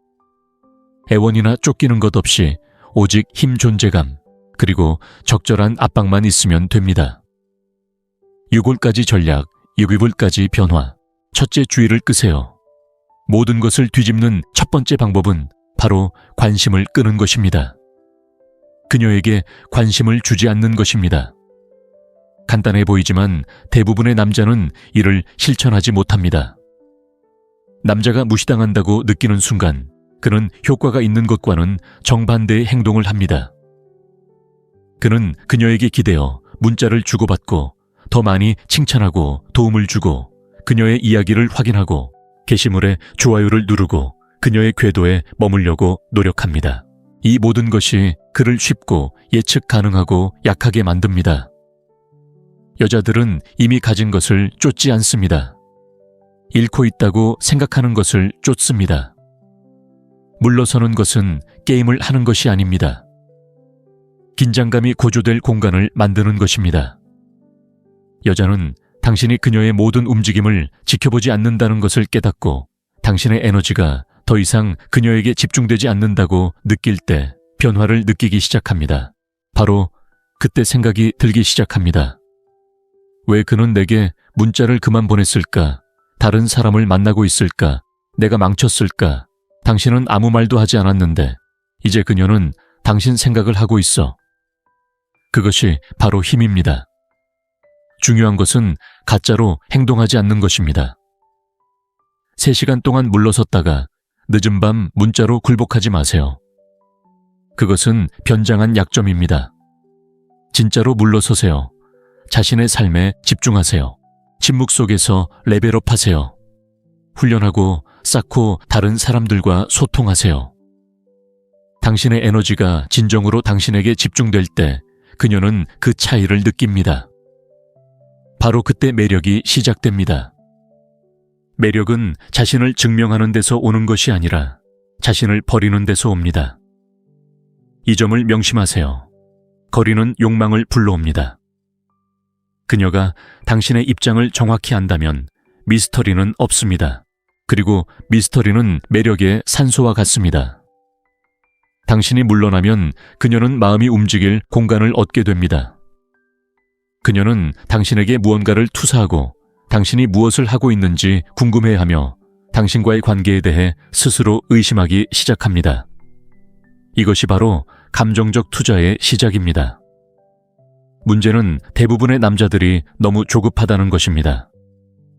[SPEAKER 1] 애원이나 쫓기는 것 없이 오직 힘 존재감, 그리고 적절한 압박만 있으면 됩니다. 6월까지 전략, 6위불까지 변화. 첫째, 주의를 끄세요. 모든 것을 뒤집는 첫 번째 방법은 바로 관심을 끄는 것입니다. 그녀에게 관심을 주지 않는 것입니다. 간단해 보이지만 대부분의 남자는 이를 실천하지 못합니다. 남자가 무시당한다고 느끼는 순간 그는 효과가 있는 것과는 정반대의 행동을 합니다. 그는 그녀에게 기대어 문자를 주고받고 더 많이 칭찬하고 도움을 주고 그녀의 이야기를 확인하고 게시물에 좋아요를 누르고 그녀의 궤도에 머물려고 노력합니다. 이 모든 것이 그를 쉽고 예측 가능하고 약하게 만듭니다. 여자들은 이미 가진 것을 쫓지 않습니다. 잃고 있다고 생각하는 것을 쫓습니다. 물러서는 것은 게임을 하는 것이 아닙니다. 긴장감이 고조될 공간을 만드는 것입니다. 여자는 당신이 그녀의 모든 움직임을 지켜보지 않는다는 것을 깨닫고 당신의 에너지가 더 이상 그녀에게 집중되지 않는다고 느낄 때 변화를 느끼기 시작합니다. 바로 그때 생각이 들기 시작합니다. 왜 그는 내게 문자를 그만 보냈을까? 다른 사람을 만나고 있을까? 내가 망쳤을까? 당신은 아무 말도 하지 않았는데 이제 그녀는 당신 생각을 하고 있어. 그것이 바로 힘입니다. 중요한 것은 가짜로 행동하지 않는 것입니다. 3시간 동안 물러섰다가 늦은 밤 문자로 굴복하지 마세요. 그것은 변장한 약점입니다. 진짜로 물러서세요. 자신의 삶에 집중하세요. 침묵 속에서 레벨업하세요. 훈련하고 쌓고 다른 사람들과 소통하세요. 당신의 에너지가 진정으로 당신에게 집중될 때 그녀는 그 차이를 느낍니다. 바로 그때 매력이 시작됩니다. 매력은 자신을 증명하는 데서 오는 것이 아니라 자신을 버리는 데서 옵니다. 이 점을 명심하세요. 거리는 욕망을 불러옵니다. 그녀가 당신의 입장을 정확히 안다면 미스터리는 없습니다. 그리고 미스터리는 매력의 산소와 같습니다. 당신이 물러나면 그녀는 마음이 움직일 공간을 얻게 됩니다. 그녀는 당신에게 무언가를 투사하고 당신이 무엇을 하고 있는지 궁금해하며 당신과의 관계에 대해 스스로 의심하기 시작합니다. 이것이 바로 감정적 투자의 시작입니다. 문제는 대부분의 남자들이 너무 조급하다는 것입니다.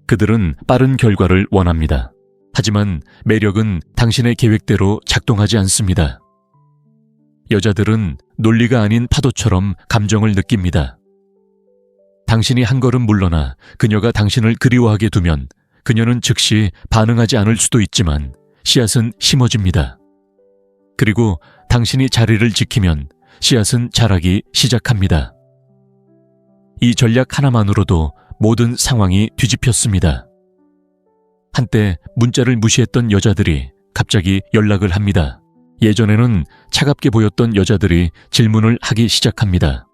[SPEAKER 1] 그들은 빠른 결과를 원합니다. 하지만 매력은 당신의 계획대로 작동하지 않습니다. 여자들은 논리가 아닌 파도처럼 감정을 느낍니다. 당신이 한 걸음 물러나 그녀가 당신을 그리워하게 두면 그녀는 즉시 반응하지 않을 수도 있지만 씨앗은 심어집니다. 그리고 당신이 자리를 지키면 씨앗은 자라기 시작합니다. 이 전략 하나만으로도 모든 상황이 뒤집혔습니다. 한때 문자를 무시했던 여자들이 갑자기 연락을 합니다. 예전에는 차갑게 보였던 여자들이 질문을 하기 시작합니다.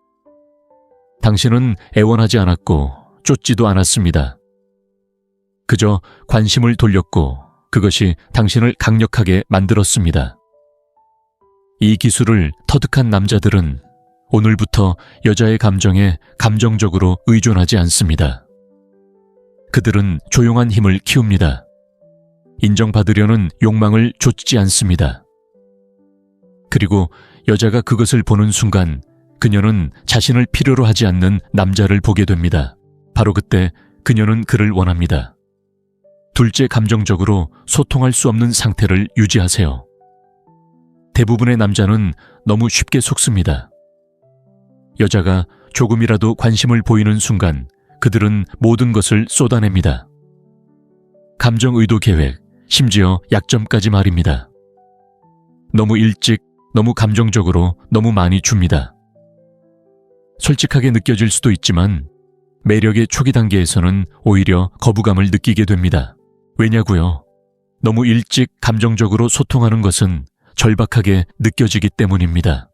[SPEAKER 1] 당신은 애원하지 않았고 쫓지도 않았습니다. 그저 관심을 돌렸고 그것이 당신을 강력하게 만들었습니다. 이 기술을 터득한 남자들은 오늘부터 여자의 감정에 감정적으로 의존하지 않습니다. 그들은 조용한 힘을 키웁니다. 인정받으려는 욕망을 좇지 않습니다. 그리고 여자가 그것을 보는 순간 그녀는 자신을 필요로 하지 않는 남자를 보게 됩니다. 바로 그때 그녀는 그를 원합니다. 둘째, 감정적으로 소통할 수 없는 상태를 유지하세요. 대부분의 남자는 너무 쉽게 속습니다. 여자가 조금이라도 관심을 보이는 순간 그들은 모든 것을 쏟아냅니다. 감정 의도 계획, 심지어 약점까지 말입니다. 너무 일찍, 너무 감정적으로 너무 많이 줍니다. 솔직하게 느껴질 수도 있지만 매력의 초기 단계에서는 오히려 거부감을 느끼게 됩니다. 왜냐고요? 너무 일찍 감정적으로 소통하는 것은 절박하게 느껴지기 때문입니다.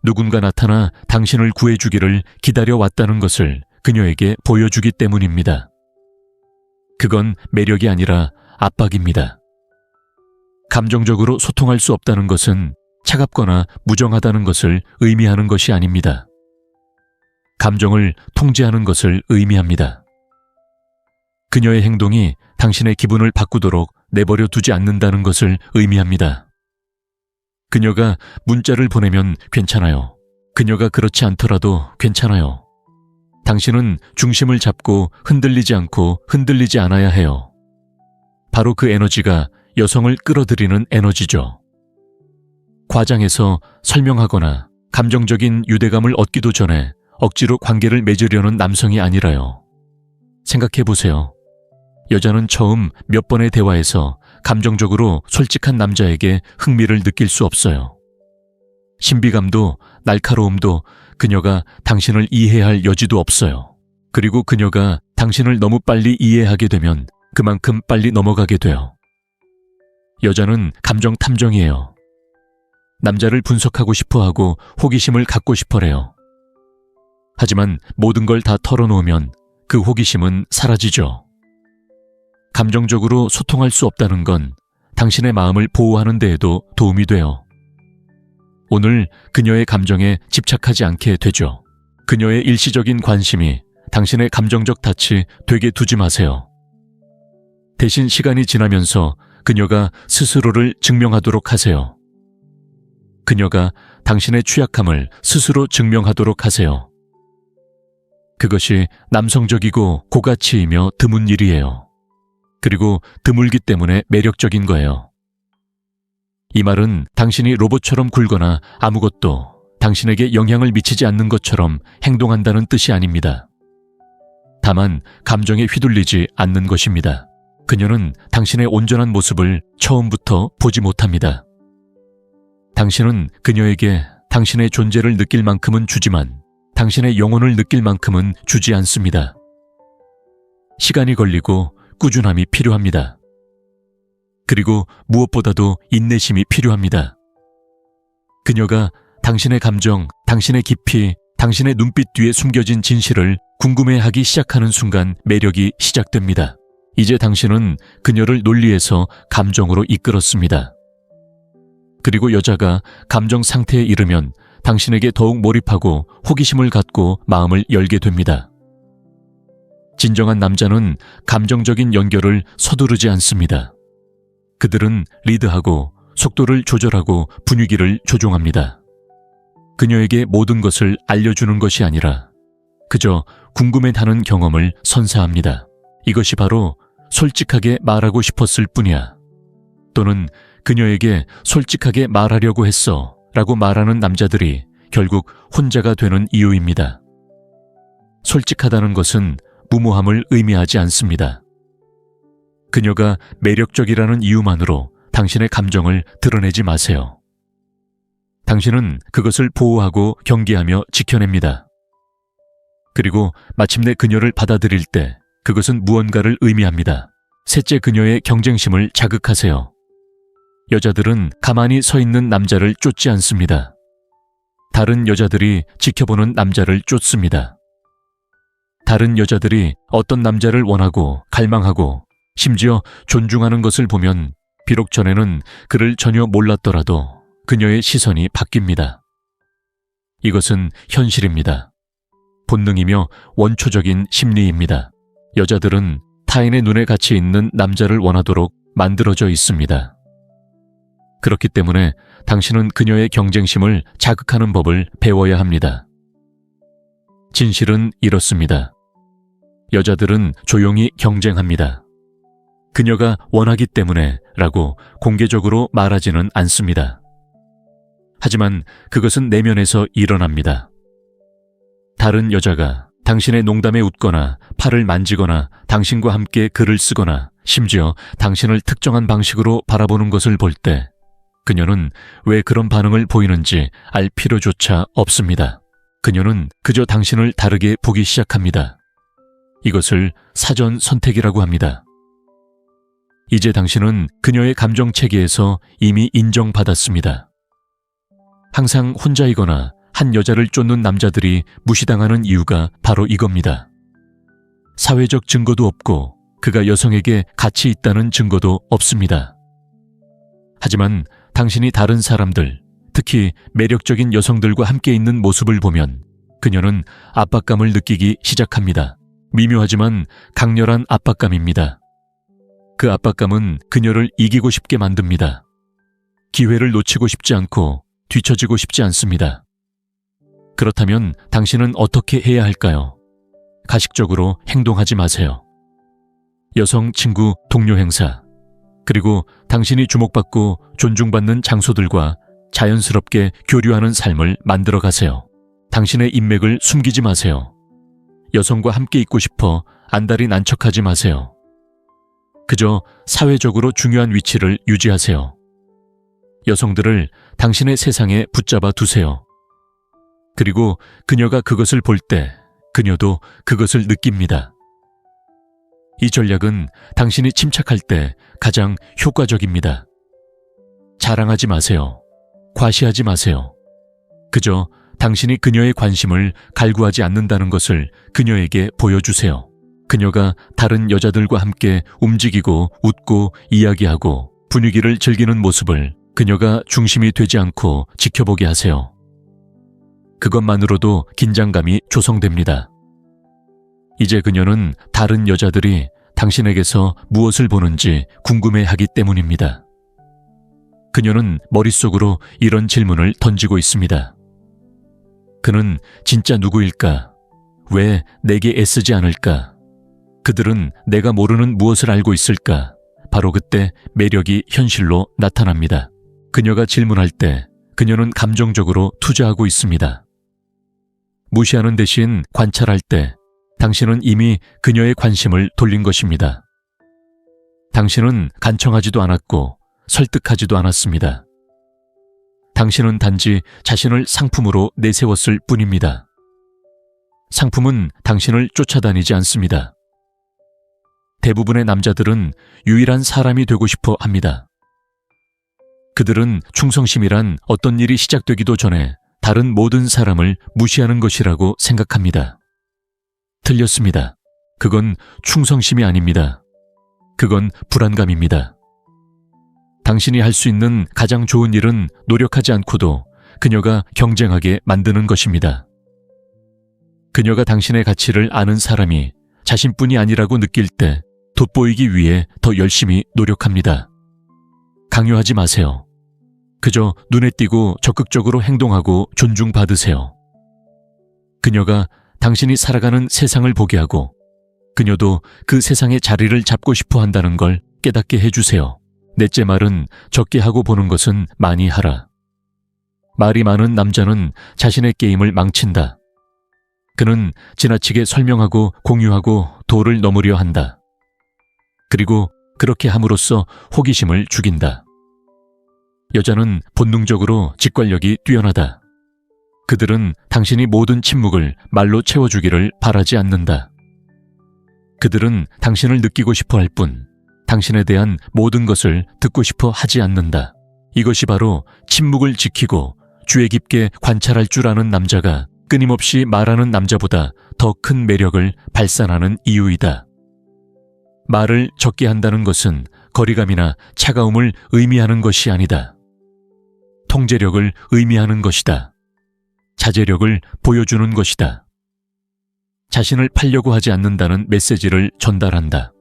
[SPEAKER 1] 누군가 나타나 당신을 구해주기를 기다려왔다는 것을 그녀에게 보여주기 때문입니다. 그건 매력이 아니라 압박입니다. 감정적으로 소통할 수 없다는 것은 차갑거나 무정하다는 것을 의미하는 것이 아닙니다. 감정을 통제하는 것을 의미합니다. 그녀의 행동이 당신의 기분을 바꾸도록 내버려 두지 않는다는 것을 의미합니다. 그녀가 문자를 보내면 괜찮아요. 그녀가 그렇지 않더라도 괜찮아요. 당신은 중심을 잡고 흔들리지 않고 흔들리지 않아야 해요. 바로 그 에너지가 여성을 끌어들이는 에너지죠. 과장해서 설명하거나 감정적인 유대감을 얻기도 전에 억지로 관계를 맺으려는 남성이 아니라요. 생각해보세요. 여자는 처음 몇 번의 대화에서 감정적으로 솔직한 남자에게 흥미를 느낄 수 없어요. 신비감도 날카로움도 그녀가 당신을 이해할 여지도 없어요. 그리고 그녀가 당신을 너무 빨리 이해하게 되면 그만큼 빨리 넘어가게 돼요. 여자는 감정 탐정이에요. 남자를 분석하고 싶어하고 호기심을 갖고 싶어래요. 하지만 모든 걸 다 털어놓으면 그 호기심은 사라지죠. 감정적으로 소통할 수 없다는 건 당신의 마음을 보호하는 데에도 도움이 돼요. 오늘 그녀의 감정에 집착하지 않게 되죠. 그녀의 일시적인 관심이 당신의 감정적 닻이 되게 두지 마세요. 대신 시간이 지나면서 그녀가 스스로를 증명하도록 하세요. 그녀가 당신의 취약함을 스스로 증명하도록 하세요. 그것이 남성적이고 고가치이며 드문 일이에요. 그리고 드물기 때문에 매력적인 거예요. 이 말은 당신이 로봇처럼 굴거나 아무것도 당신에게 영향을 미치지 않는 것처럼 행동한다는 뜻이 아닙니다. 다만 감정에 휘둘리지 않는 것입니다. 그녀는 당신의 온전한 모습을 처음부터 보지 못합니다. 당신은 그녀에게 당신의 존재를 느낄 만큼은 주지만 당신의 영혼을 느낄 만큼은 주지 않습니다. 시간이 걸리고 꾸준함이 필요합니다. 그리고 무엇보다도 인내심이 필요합니다. 그녀가 당신의 감정, 당신의 깊이, 당신의 눈빛 뒤에 숨겨진 진실을 궁금해하기 시작하는 순간 매력이 시작됩니다. 이제 당신은 그녀를 논리에서 감정으로 이끌었습니다. 그리고 여자가 감정 상태에 이르면 당신에게 더욱 몰입하고 호기심을 갖고 마음을 열게 됩니다. 진정한 남자는 감정적인 연결을 서두르지 않습니다. 그들은 리드하고 속도를 조절하고 분위기를 조종합니다. 그녀에게 모든 것을 알려주는 것이 아니라 그저 궁금해하는 경험을 선사합니다. 이것이 바로 솔직하게 말하고 싶었을 뿐이야. 또는 그녀에게 솔직하게 말하려고 했어 라고 말하는 남자들이 결국 혼자가 되는 이유입니다. 솔직하다는 것은 무모함을 의미하지 않습니다. 그녀가 매력적이라는 이유만으로 당신의 감정을 드러내지 마세요. 당신은 그것을 보호하고 경계하며 지켜냅니다. 그리고 마침내 그녀를 받아들일 때 그것은 무언가를 의미합니다. 셋째, 그녀의 경쟁심을 자극하세요. 여자들은 가만히 서 있는 남자를 쫓지 않습니다. 다른 여자들이 지켜보는 남자를 쫓습니다. 다른 여자들이 어떤 남자를 원하고 갈망하고 심지어 존중하는 것을 보면 비록 전에는 그를 전혀 몰랐더라도 그녀의 시선이 바뀝니다. 이것은 현실입니다. 본능이며 원초적인 심리입니다. 여자들은 타인의 눈에 같이 있는 남자를 원하도록 만들어져 있습니다. 그렇기 때문에 당신은 그녀의 경쟁심을 자극하는 법을 배워야 합니다. 진실은 이렇습니다. 여자들은 조용히 경쟁합니다. 그녀가 원하기 때문에 라고 공개적으로 말하지는 않습니다. 하지만 그것은 내면에서 일어납니다. 다른 여자가 당신의 농담에 웃거나 팔을 만지거나 당신과 함께 글을 쓰거나 심지어 당신을 특정한 방식으로 바라보는 것을 볼 때 그녀는 왜 그런 반응을 보이는지 알 필요조차 없습니다. 그녀는 그저 당신을 다르게 보기 시작합니다. 이것을 사전 선택이라고 합니다. 이제 당신은 그녀의 감정 체계에서 이미 인정받았습니다. 항상 혼자이거나 한 여자를 쫓는 남자들이 무시당하는 이유가 바로 이겁니다. 사회적 증거도 없고 그가 여성에게 가치 있다는 증거도 없습니다. 하지만 당신이 다른 사람들, 특히 매력적인 여성들과 함께 있는 모습을 보면 그녀는 압박감을 느끼기 시작합니다. 미묘하지만 강렬한 압박감입니다. 그 압박감은 그녀를 이기고 싶게 만듭니다. 기회를 놓치고 싶지 않고 뒤처지고 싶지 않습니다. 그렇다면 당신은 어떻게 해야 할까요? 가식적으로 행동하지 마세요. 여성 친구, 동료 행사, 그리고 당신이 주목받고 존중받는 장소들과 자연스럽게 교류하는 삶을 만들어 가세요. 당신의 인맥을 숨기지 마세요. 여성과 함께 있고 싶어 안달이 난 척하지 마세요. 그저 사회적으로 중요한 위치를 유지하세요. 여성들을 당신의 세상에 붙잡아 두세요. 그리고 그녀가 그것을 볼 때 그녀도 그것을 느낍니다. 이 전략은 당신이 침착할 때 가장 효과적입니다. 자랑하지 마세요. 과시하지 마세요. 그저 당신이 그녀의 관심을 갈구하지 않는다는 것을 그녀에게 보여주세요. 그녀가 다른 여자들과 함께 움직이고 웃고 이야기하고 분위기를 즐기는 모습을 그녀가 중심이 되지 않고 지켜보게 하세요. 그것만으로도 긴장감이 조성됩니다. 이제 그녀는 다른 여자들이 당신에게서 무엇을 보는지 궁금해하기 때문입니다. 그녀는 머릿속으로 이런 질문을 던지고 있습니다. 그는 진짜 누구일까? 왜 내게 애쓰지 않을까? 그들은 내가 모르는 무엇을 알고 있을까? 바로 그때 매력이 현실로 나타납니다. 그녀가 질문할 때 그녀는 감정적으로 투자하고 있습니다. 무시하는 대신 관찰할 때 당신은 이미 그녀의 관심을 돌린 것입니다. 당신은 간청하지도 않았고 설득하지도 않았습니다. 당신은 단지 자신을 상품으로 내세웠을 뿐입니다. 상품은 당신을 쫓아다니지 않습니다. 대부분의 남자들은 유일한 사람이 되고 싶어 합니다. 그들은 충성심이란 어떤 일이 시작되기도 전에 다른 모든 사람을 무시하는 것이라고 생각합니다. 틀렸습니다. 그건 충성심이 아닙니다. 그건 불안감입니다. 당신이 할 수 있는 가장 좋은 일은 노력하지 않고도 그녀가 경쟁하게 만드는 것입니다. 그녀가 당신의 가치를 아는 사람이 자신뿐이 아니라고 느낄 때 돋보이기 위해 더 열심히 노력합니다. 강요하지 마세요. 그저 눈에 띄고 적극적으로 행동하고 존중받으세요. 그녀가 당신이 살아가는 세상을 보게 하고 그녀도 그 세상의 자리를 잡고 싶어 한다는 걸 깨닫게 해주세요. 넷째 말은 적게 하고 보는 것은 많이 하라. 말이 많은 남자는 자신의 게임을 망친다. 그는 지나치게 설명하고 공유하고 도를 넘으려 한다. 그리고 그렇게 함으로써 호기심을 죽인다. 여자는 본능적으로 직관력이 뛰어나다. 그들은 당신이 모든 침묵을 말로 채워주기를 바라지 않는다. 그들은 당신을 느끼고 싶어 할 뿐, 당신에 대한 모든 것을 듣고 싶어 하지 않는다. 이것이 바로 침묵을 지키고 주의 깊게 관찰할 줄 아는 남자가 끊임없이 말하는 남자보다 더 큰 매력을 발산하는 이유이다. 말을 적게 한다는 것은 거리감이나 차가움을 의미하는 것이 아니다. 통제력을 의미하는 것이다. 자제력을 보여주는 것이다. 자신을 팔려고 하지 않는다는 메시지를 전달한다.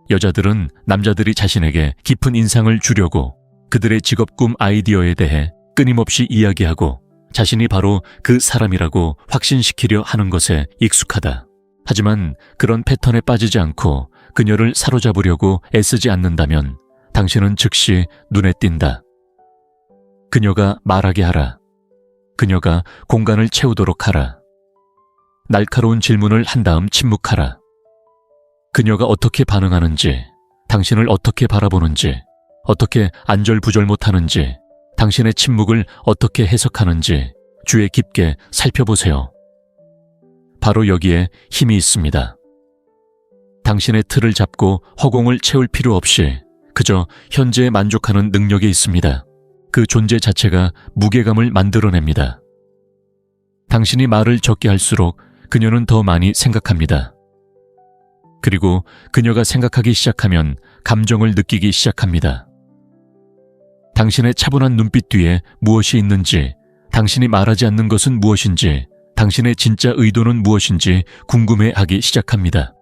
[SPEAKER 1] 여자들은 남자들이 자신에게 깊은 인상을 주려고 그들의 직업 꿈 아이디어에 대해 끊임없이 이야기하고 자신이 바로 그 사람이라고 확신시키려 하는 것에 익숙하다. 하지만 그런 패턴에 빠지지 않고 그녀를 사로잡으려고 애쓰지 않는다면 당신은 즉시 눈에 띈다. 그녀가 말하게 하라. 그녀가 공간을 채우도록 하라. 날카로운 질문을 한 다음 침묵하라. 그녀가 어떻게 반응하는지, 당신을 어떻게 바라보는지, 어떻게 안절부절 못하는지, 당신의 침묵을 어떻게 해석하는지 주의 깊게 살펴보세요. 바로 여기에 힘이 있습니다. 당신의 틀을 잡고 허공을 채울 필요 없이 그저 현재에 만족하는 능력이 있습니다. 그 존재 자체가 무게감을 만들어냅니다. 당신이 말을 적게 할수록 그녀는 더 많이 생각합니다. 그리고 그녀가 생각하기 시작하면 감정을 느끼기 시작합니다. 당신의 차분한 눈빛 뒤에 무엇이 있는지, 당신이 말하지 않는 것은 무엇인지, 당신의 진짜 의도는 무엇인지 궁금해하기 시작합니다.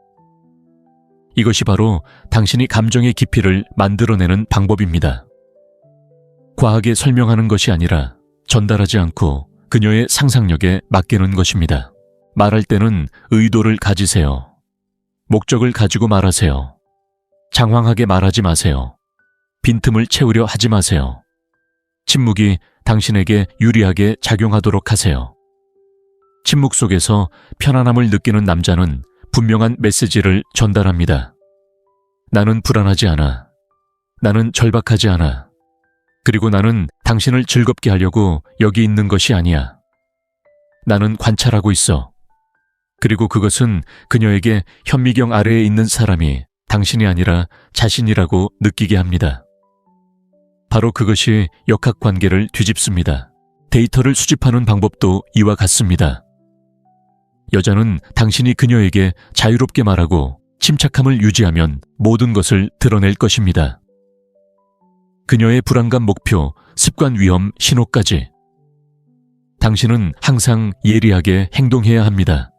[SPEAKER 1] 이것이 바로 당신이 감정의 깊이를 만들어내는 방법입니다. 과하게 설명하는 것이 아니라 전달하지 않고 그녀의 상상력에 맡기는 것입니다. 말할 때는 의도를 가지세요. 목적을 가지고 말하세요. 장황하게 말하지 마세요. 빈틈을 채우려 하지 마세요. 침묵이 당신에게 유리하게 작용하도록 하세요. 침묵 속에서 편안함을 느끼는 남자는 분명한 메시지를 전달합니다. 나는 불안하지 않아. 나는 절박하지 않아. 그리고 나는 당신을 즐겁게 하려고 여기 있는 것이 아니야. 나는 관찰하고 있어. 그리고 그것은 그녀에게 현미경 아래에 있는 사람이 당신이 아니라 자신이라고 느끼게 합니다. 바로 그것이 역학관계를 뒤집습니다. 데이터를 수집하는 방법도 이와 같습니다. 여자는 당신이 그녀에게 자유롭게 말하고 침착함을 유지하면 모든 것을 드러낼 것입니다. 그녀의 불안감 목표, 습관 위험 신호까지. 당신은 항상 예리하게 행동해야 합니다.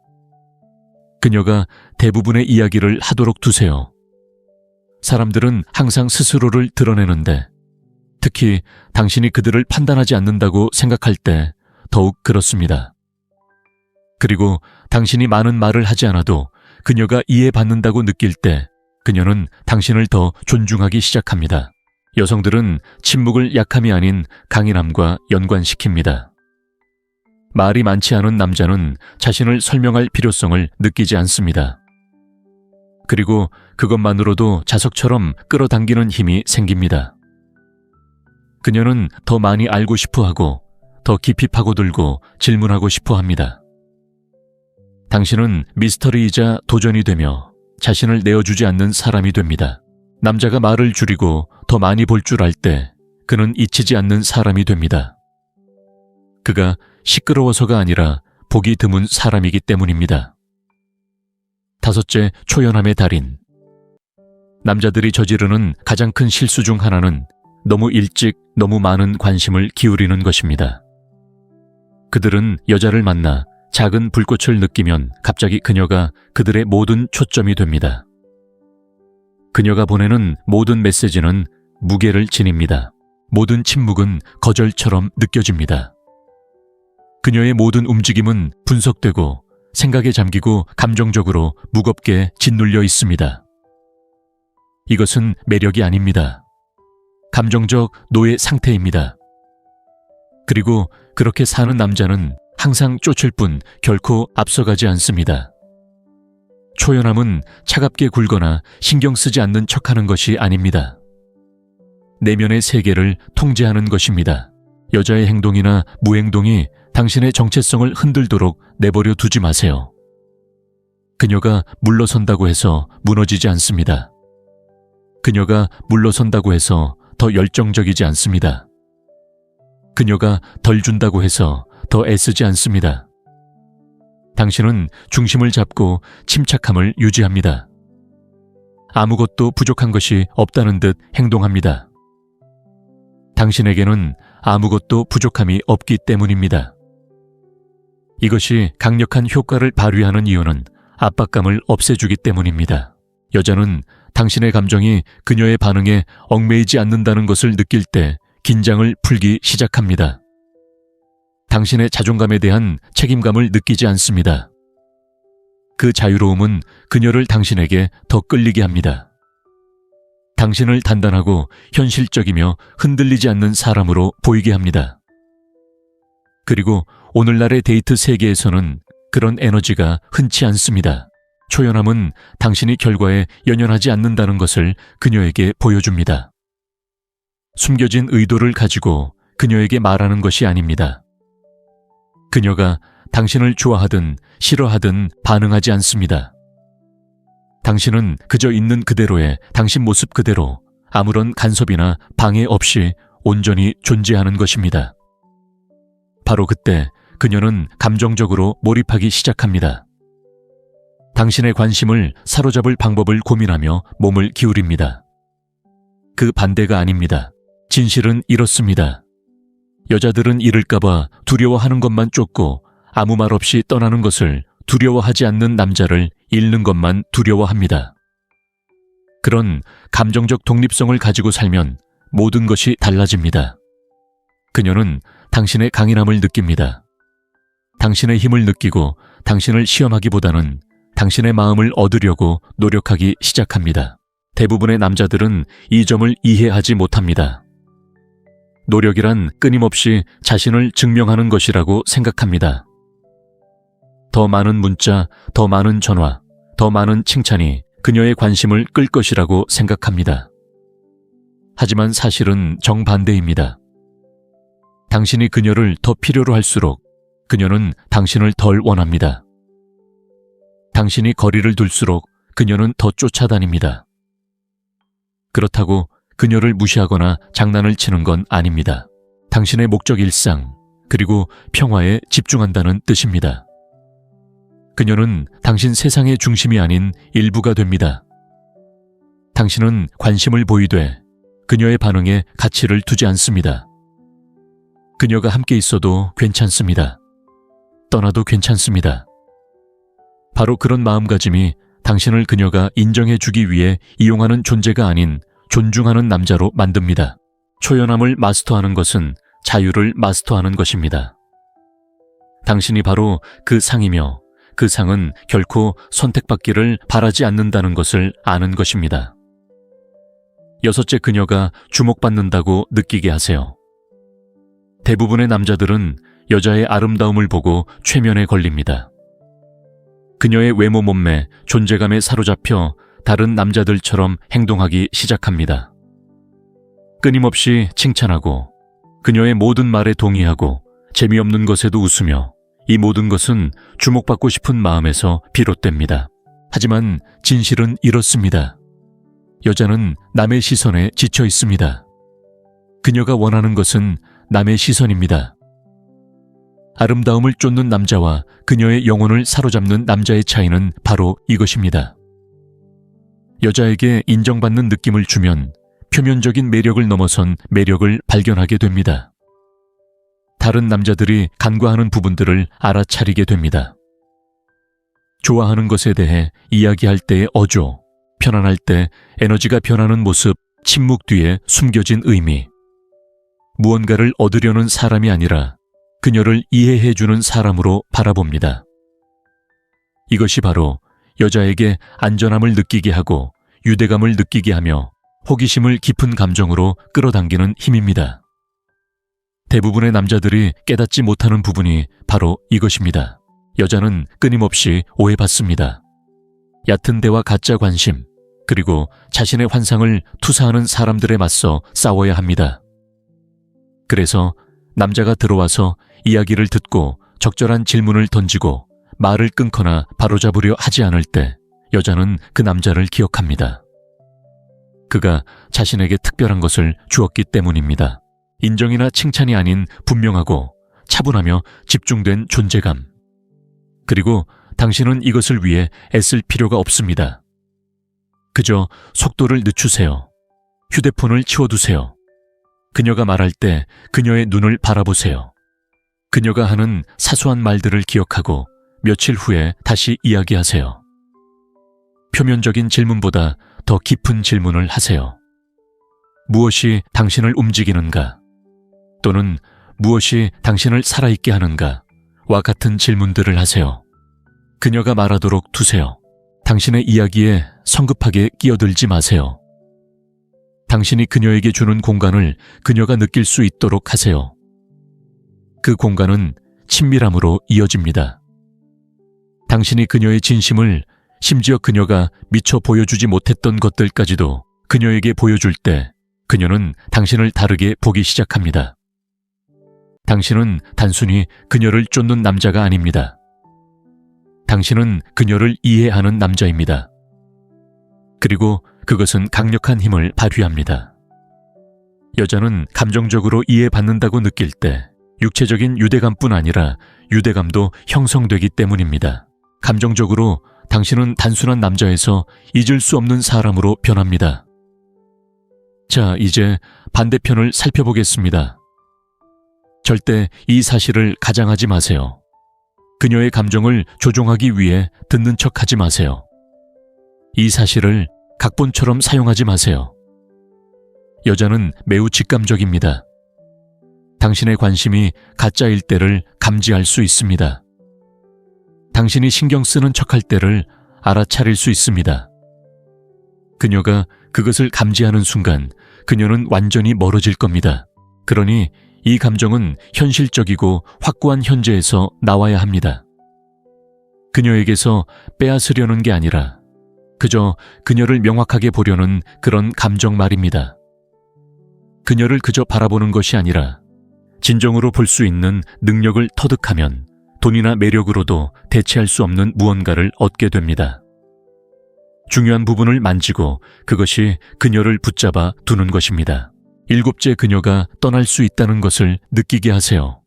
[SPEAKER 1] 그녀가 대부분의 이야기를 하도록 두세요. 사람들은 항상 스스로를 드러내는데 특히 당신이 그들을 판단하지 않는다고 생각할 때 더욱 그렇습니다. 그리고 당신이 많은 말을 하지 않아도 그녀가 이해받는다고 느낄 때 그녀는 당신을 더 존중하기 시작합니다. 여성들은 침묵을 약함이 아닌 강인함과 연관시킵니다. 말이 많지 않은 남자는 자신을 설명할 필요성을 느끼지 않습니다. 그리고 그것만으로도 자석처럼 끌어당기는 힘이 생깁니다. 그녀는 더 많이 알고 싶어 하고 더 깊이 파고들고 질문하고 싶어 합니다. 당신은 미스터리이자 도전이 되며 자신을 내어주지 않는 사람이 됩니다. 남자가 말을 줄이고 더 많이 볼 줄 알 때 그는 잊히지 않는 사람이 됩니다. 그가 시끄러워서가 아니라 보기 드문 사람이기 때문입니다. 다섯째, 초연함의 달인. 남자들이 저지르는 가장 큰 실수 중 하나는 너무 일찍 너무 많은 관심을 기울이는 것입니다. 그들은 여자를 만나 작은 불꽃을 느끼면 갑자기 그녀가 그들의 모든 초점이 됩니다. 그녀가 보내는 모든 메시지는 무게를 지닙니다. 모든 침묵은 거절처럼 느껴집니다. 그녀의 모든 움직임은 분석되고 생각에 잠기고 감정적으로 무겁게 짓눌려 있습니다. 이것은 매력이 아닙니다. 감정적 노예 상태입니다. 그리고 그렇게 사는 남자는 항상 쫓을 뿐 결코 앞서가지 않습니다. 초연함은 차갑게 굴거나 신경 쓰지 않는 척하는 것이 아닙니다. 내면의 세계를 통제하는 것입니다. 여자의 행동이나 무행동이 당신의 정체성을 흔들도록 내버려 두지 마세요. 그녀가 물러선다고 해서 무너지지 않습니다. 그녀가 물러선다고 해서 더 열정적이지 않습니다. 그녀가 덜 준다고 해서 더 애쓰지 않습니다. 당신은 중심을 잡고 침착함을 유지합니다. 아무것도 부족한 것이 없다는 듯 행동합니다. 당신에게는 아무것도 부족함이 없기 때문입니다. 이것이 강력한 효과를 발휘하는 이유는 압박감을 없애주기 때문입니다. 여자는 당신의 감정이 그녀의 반응에 얽매이지 않는다는 것을 느낄 때 긴장을 풀기 시작합니다. 당신의 자존감에 대한 책임감을 느끼지 않습니다. 그 자유로움은 그녀를 당신에게 더 끌리게 합니다. 당신을 단단하고 현실적이며 흔들리지 않는 사람으로 보이게 합니다. 그리고 오늘날의 데이트 세계에서는 그런 에너지가 흔치 않습니다. 초연함은 당신이 결과에 연연하지 않는다는 것을 그녀에게 보여줍니다. 숨겨진 의도를 가지고 그녀에게 말하는 것이 아닙니다. 그녀가 당신을 좋아하든 싫어하든 반응하지 않습니다. 당신은 그저 있는 그대로의 당신 모습 그대로 아무런 간섭이나 방해 없이 온전히 존재하는 것입니다. 바로 그때 그녀는 감정적으로 몰입하기 시작합니다. 당신의 관심을 사로잡을 방법을 고민하며 몸을 기울입니다. 그 반대가 아닙니다. 진실은 이렇습니다. 여자들은 잃을까봐 두려워하는 것만 쫓고 아무 말 없이 떠나는 것을 두려워하지 않는 남자를 잃는 것만 두려워합니다. 그런 감정적 독립성을 가지고 살면 모든 것이 달라집니다. 그녀는 당신의 강인함을 느낍니다. 당신의 힘을 느끼고 당신을 시험하기보다는 당신의 마음을 얻으려고 노력하기 시작합니다. 대부분의 남자들은 이 점을 이해하지 못합니다. 노력이란 끊임없이 자신을 증명하는 것이라고 생각합니다. 더 많은 문자, 더 많은 전화, 더 많은 칭찬이 그녀의 관심을 끌 것이라고 생각합니다. 하지만 사실은 정반대입니다. 당신이 그녀를 더 필요로 할수록 그녀는 당신을 덜 원합니다. 당신이 거리를 둘수록 그녀는 더 쫓아다닙니다. 그렇다고 그녀를 무시하거나 장난을 치는 건 아닙니다. 당신의 목적 일상, 그리고 평화에 집중한다는 뜻입니다. 그녀는 당신 세상의 중심이 아닌 일부가 됩니다. 당신은 관심을 보이되 그녀의 반응에 가치를 두지 않습니다. 그녀가 함께 있어도 괜찮습니다. 떠나도 괜찮습니다. 바로 그런 마음가짐이 당신을 그녀가 인정해주기 위해 이용하는 존재가 아닌 존중하는 남자로 만듭니다. 초연함을 마스터하는 것은 자유를 마스터하는 것입니다. 당신이 바로 그 상이며 그 상은 결코 선택받기를 바라지 않는다는 것을 아는 것입니다. 여섯째, 그녀가 주목받는다고 느끼게 하세요. 대부분의 남자들은 여자의 아름다움을 보고 최면에 걸립니다. 그녀의 외모 몸매, 존재감에 사로잡혀 다른 남자들처럼 행동하기 시작합니다. 끊임없이 칭찬하고 그녀의 모든 말에 동의하고 재미없는 것에도 웃으며 이 모든 것은 주목받고 싶은 마음에서 비롯됩니다. 하지만 진실은 이렇습니다. 여자는 남의 시선에 지쳐 있습니다. 그녀가 원하는 것은 남의 시선입니다. 아름다움을 쫓는 남자와 그녀의 영혼을 사로잡는 남자의 차이는 바로 이것입니다. 여자에게 인정받는 느낌을 주면 표면적인 매력을 넘어선 매력을 발견하게 됩니다. 다른 남자들이 간과하는 부분들을 알아차리게 됩니다. 좋아하는 것에 대해 이야기할 때의 어조, 편안할 때 에너지가 변하는 모습, 침묵 뒤에 숨겨진 의미. 무언가를 얻으려는 사람이 아니라 그녀를 이해해주는 사람으로 바라봅니다. 이것이 바로 여자에게 안전함을 느끼게 하고 유대감을 느끼게 하며 호기심을 깊은 감정으로 끌어당기는 힘입니다. 대부분의 남자들이 깨닫지 못하는 부분이 바로 이것입니다. 여자는 끊임없이 오해받습니다. 얕은 대화, 가짜 관심, 그리고 자신의 환상을 투사하는 사람들에 맞서 싸워야 합니다. 그래서 남자가 들어와서 이야기를 듣고 적절한 질문을 던지고 말을 끊거나 바로잡으려 하지 않을 때 여자는 그 남자를 기억합니다. 그가 자신에게 특별한 것을 주었기 때문입니다. 인정이나 칭찬이 아닌 분명하고 차분하며 집중된 존재감. 그리고 당신은 이것을 위해 애쓸 필요가 없습니다. 그저 속도를 늦추세요. 휴대폰을 치워두세요. 그녀가 말할 때 그녀의 눈을 바라보세요. 그녀가 하는 사소한 말들을 기억하고 며칠 후에 다시 이야기하세요. 표면적인 질문보다 더 깊은 질문을 하세요. 무엇이 당신을 움직이는가? 또는 무엇이 당신을 살아있게 하는가? 와 같은 질문들을 하세요. 그녀가 말하도록 두세요. 당신의 이야기에 성급하게 끼어들지 마세요. 당신이 그녀에게 주는 공간을 그녀가 느낄 수 있도록 하세요. 그 공간은 친밀함으로 이어집니다. 당신이 그녀의 진심을, 심지어 그녀가 미처 보여주지 못했던 것들까지도 그녀에게 보여줄 때 그녀는 당신을 다르게 보기 시작합니다. 당신은 단순히 그녀를 쫓는 남자가 아닙니다. 당신은 그녀를 이해하는 남자입니다. 그리고 그것은 강력한 힘을 발휘합니다. 여자는 감정적으로 이해받는다고 느낄 때 육체적인 유대감뿐 아니라 유대감도 형성되기 때문입니다. 감정적으로 당신은 단순한 남자에서 잊을 수 없는 사람으로 변합니다. 자, 이제 반대편을 살펴보겠습니다. 절대 이 사실을 가장하지 마세요. 그녀의 감정을 조종하기 위해 듣는 척하지 마세요. 이 사실을 각본처럼 사용하지 마세요. 여자는 매우 직감적입니다. 당신의 관심이 가짜일 때를 감지할 수 있습니다. 당신이 신경 쓰는 척할 때를 알아차릴 수 있습니다. 그녀가 그것을 감지하는 순간 그녀는 완전히 멀어질 겁니다. 그러니 이 감정은 현실적이고 확고한 현재에서 나와야 합니다. 그녀에게서 빼앗으려는 게 아니라 그저 그녀를 명확하게 보려는 그런 감정 말입니다. 그녀를 그저 바라보는 것이 아니라 진정으로 볼 수 있는 능력을 터득하면 돈이나 매력으로도 대체할 수 없는 무언가를 얻게 됩니다. 중요한 부분을 만지고 그것이 그녀를 붙잡아 두는 것입니다. 7째, 그녀가 떠날 수 있다는 것을 느끼게 하세요.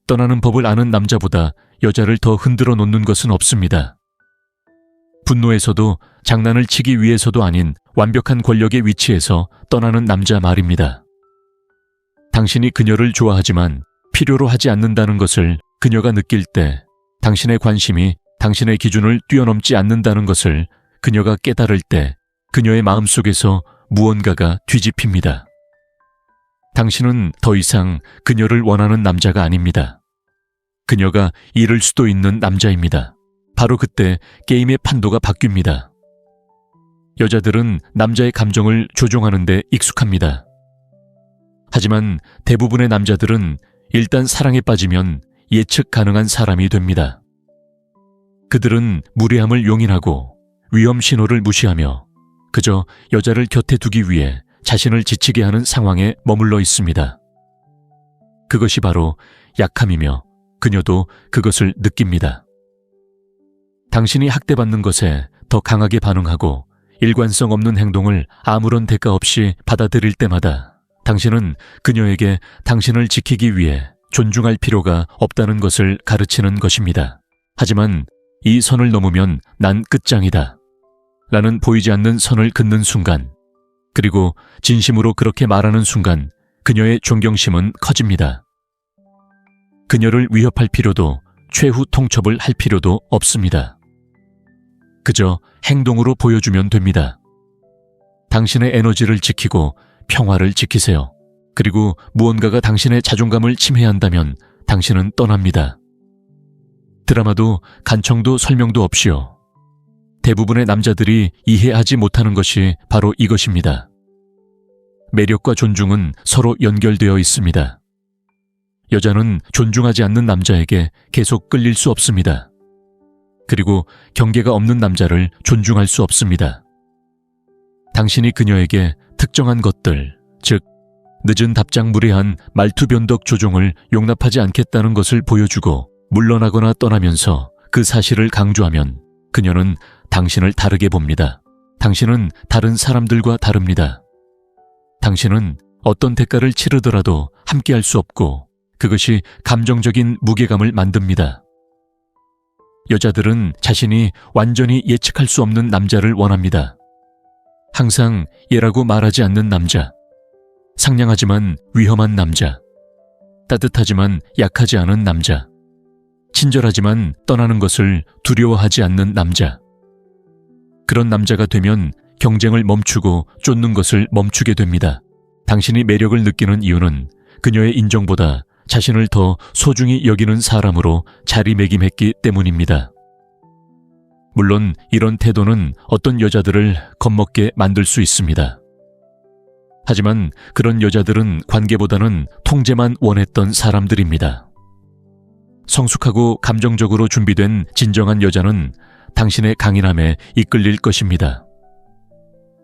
[SPEAKER 1] 떠나는 법을 아는 남자보다 여자를 더 흔들어 놓는 것은 없습니다. 분노에서도 장난을 치기 위해서도 아닌 완벽한 권력의 위치에서 떠나는 남자 말입니다. 당신이 그녀를 좋아하지만 필요로 하지 않는다는 것을 그녀가 느낄 때 당신의 관심이 당신의 기준을 뛰어넘지 않는다는 것을 그녀가 깨달을 때 그녀의 마음속에서 무언가가 뒤집힙니다. 당신은 더 이상 그녀를 원하는 남자가 아닙니다. 그녀가 잃을 수도 있는 남자입니다. 바로 그때 게임의 판도가 바뀝니다. 여자들은 남자의 감정을 조종하는 데 익숙합니다. 하지만 대부분의 남자들은 일단 사랑에 빠지면 예측 가능한 사람이 됩니다. 그들은 무례함을 용인하고 위험 신호를 무시하며 그저 여자를 곁에 두기 위해 자신을 지치게 하는 상황에 머물러 있습니다. 그것이 바로 약함이며 그녀도 그것을 느낍니다. 당신이 학대받는 것에 더 강하게 반응하고 일관성 없는 행동을 아무런 대가 없이 받아들일 때마다 당신은 그녀에게 당신을 지키기 위해 존중할 필요가 없다는 것을 가르치는 것입니다. 하지만 이 선을 넘으면 난 끝장이다 라는 보이지 않는 선을 긋는 순간, 그리고 진심으로 그렇게 말하는 순간 그녀의 존경심은 커집니다. 그녀를 위협할 필요도 최후 통첩을 할 필요도 없습니다. 그저 행동으로 보여주면 됩니다. 당신의 에너지를 지키고 평화를 지키세요. 그리고 무언가가 당신의 자존감을 침해한다면 당신은 떠납니다. 드라마도 간청도 설명도 없이요. 대부분의 남자들이 이해하지 못하는 것이 바로 이것입니다. 매력과 존중은 서로 연결되어 있습니다. 여자는 존중하지 않는 남자에게 계속 끌릴 수 없습니다. 그리고 경계가 없는 남자를 존중할 수 없습니다. 당신이 그녀에게 특정한 것들, 즉 늦은 답장, 무례한 말투 변덕 조종을 용납하지 않겠다는 것을 보여주고 물러나거나 떠나면서 그 사실을 강조하면 그녀는 당신을 다르게 봅니다. 당신은 다른 사람들과 다릅니다. 당신은 어떤 대가를 치르더라도 함께할 수 없고 그것이 감정적인 무게감을 만듭니다. 여자들은 자신이 완전히 예측할 수 없는 남자를 원합니다. 항상 얘라고 말하지 않는 남자, 상냥하지만 위험한 남자, 따뜻하지만 약하지 않은 남자, 친절하지만 떠나는 것을 두려워하지 않는 남자. 그런 남자가 되면 경쟁을 멈추고 쫓는 것을 멈추게 됩니다. 당신이 매력을 느끼는 이유는 그녀의 인정보다 자신을 더 소중히 여기는 사람으로 자리매김했기 때문입니다. 물론 이런 태도는 어떤 여자들을 겁먹게 만들 수 있습니다. 하지만 그런 여자들은 관계보다는 통제만 원했던 사람들입니다. 성숙하고 감정적으로 준비된 진정한 여자는 당신의 강인함에 이끌릴 것입니다.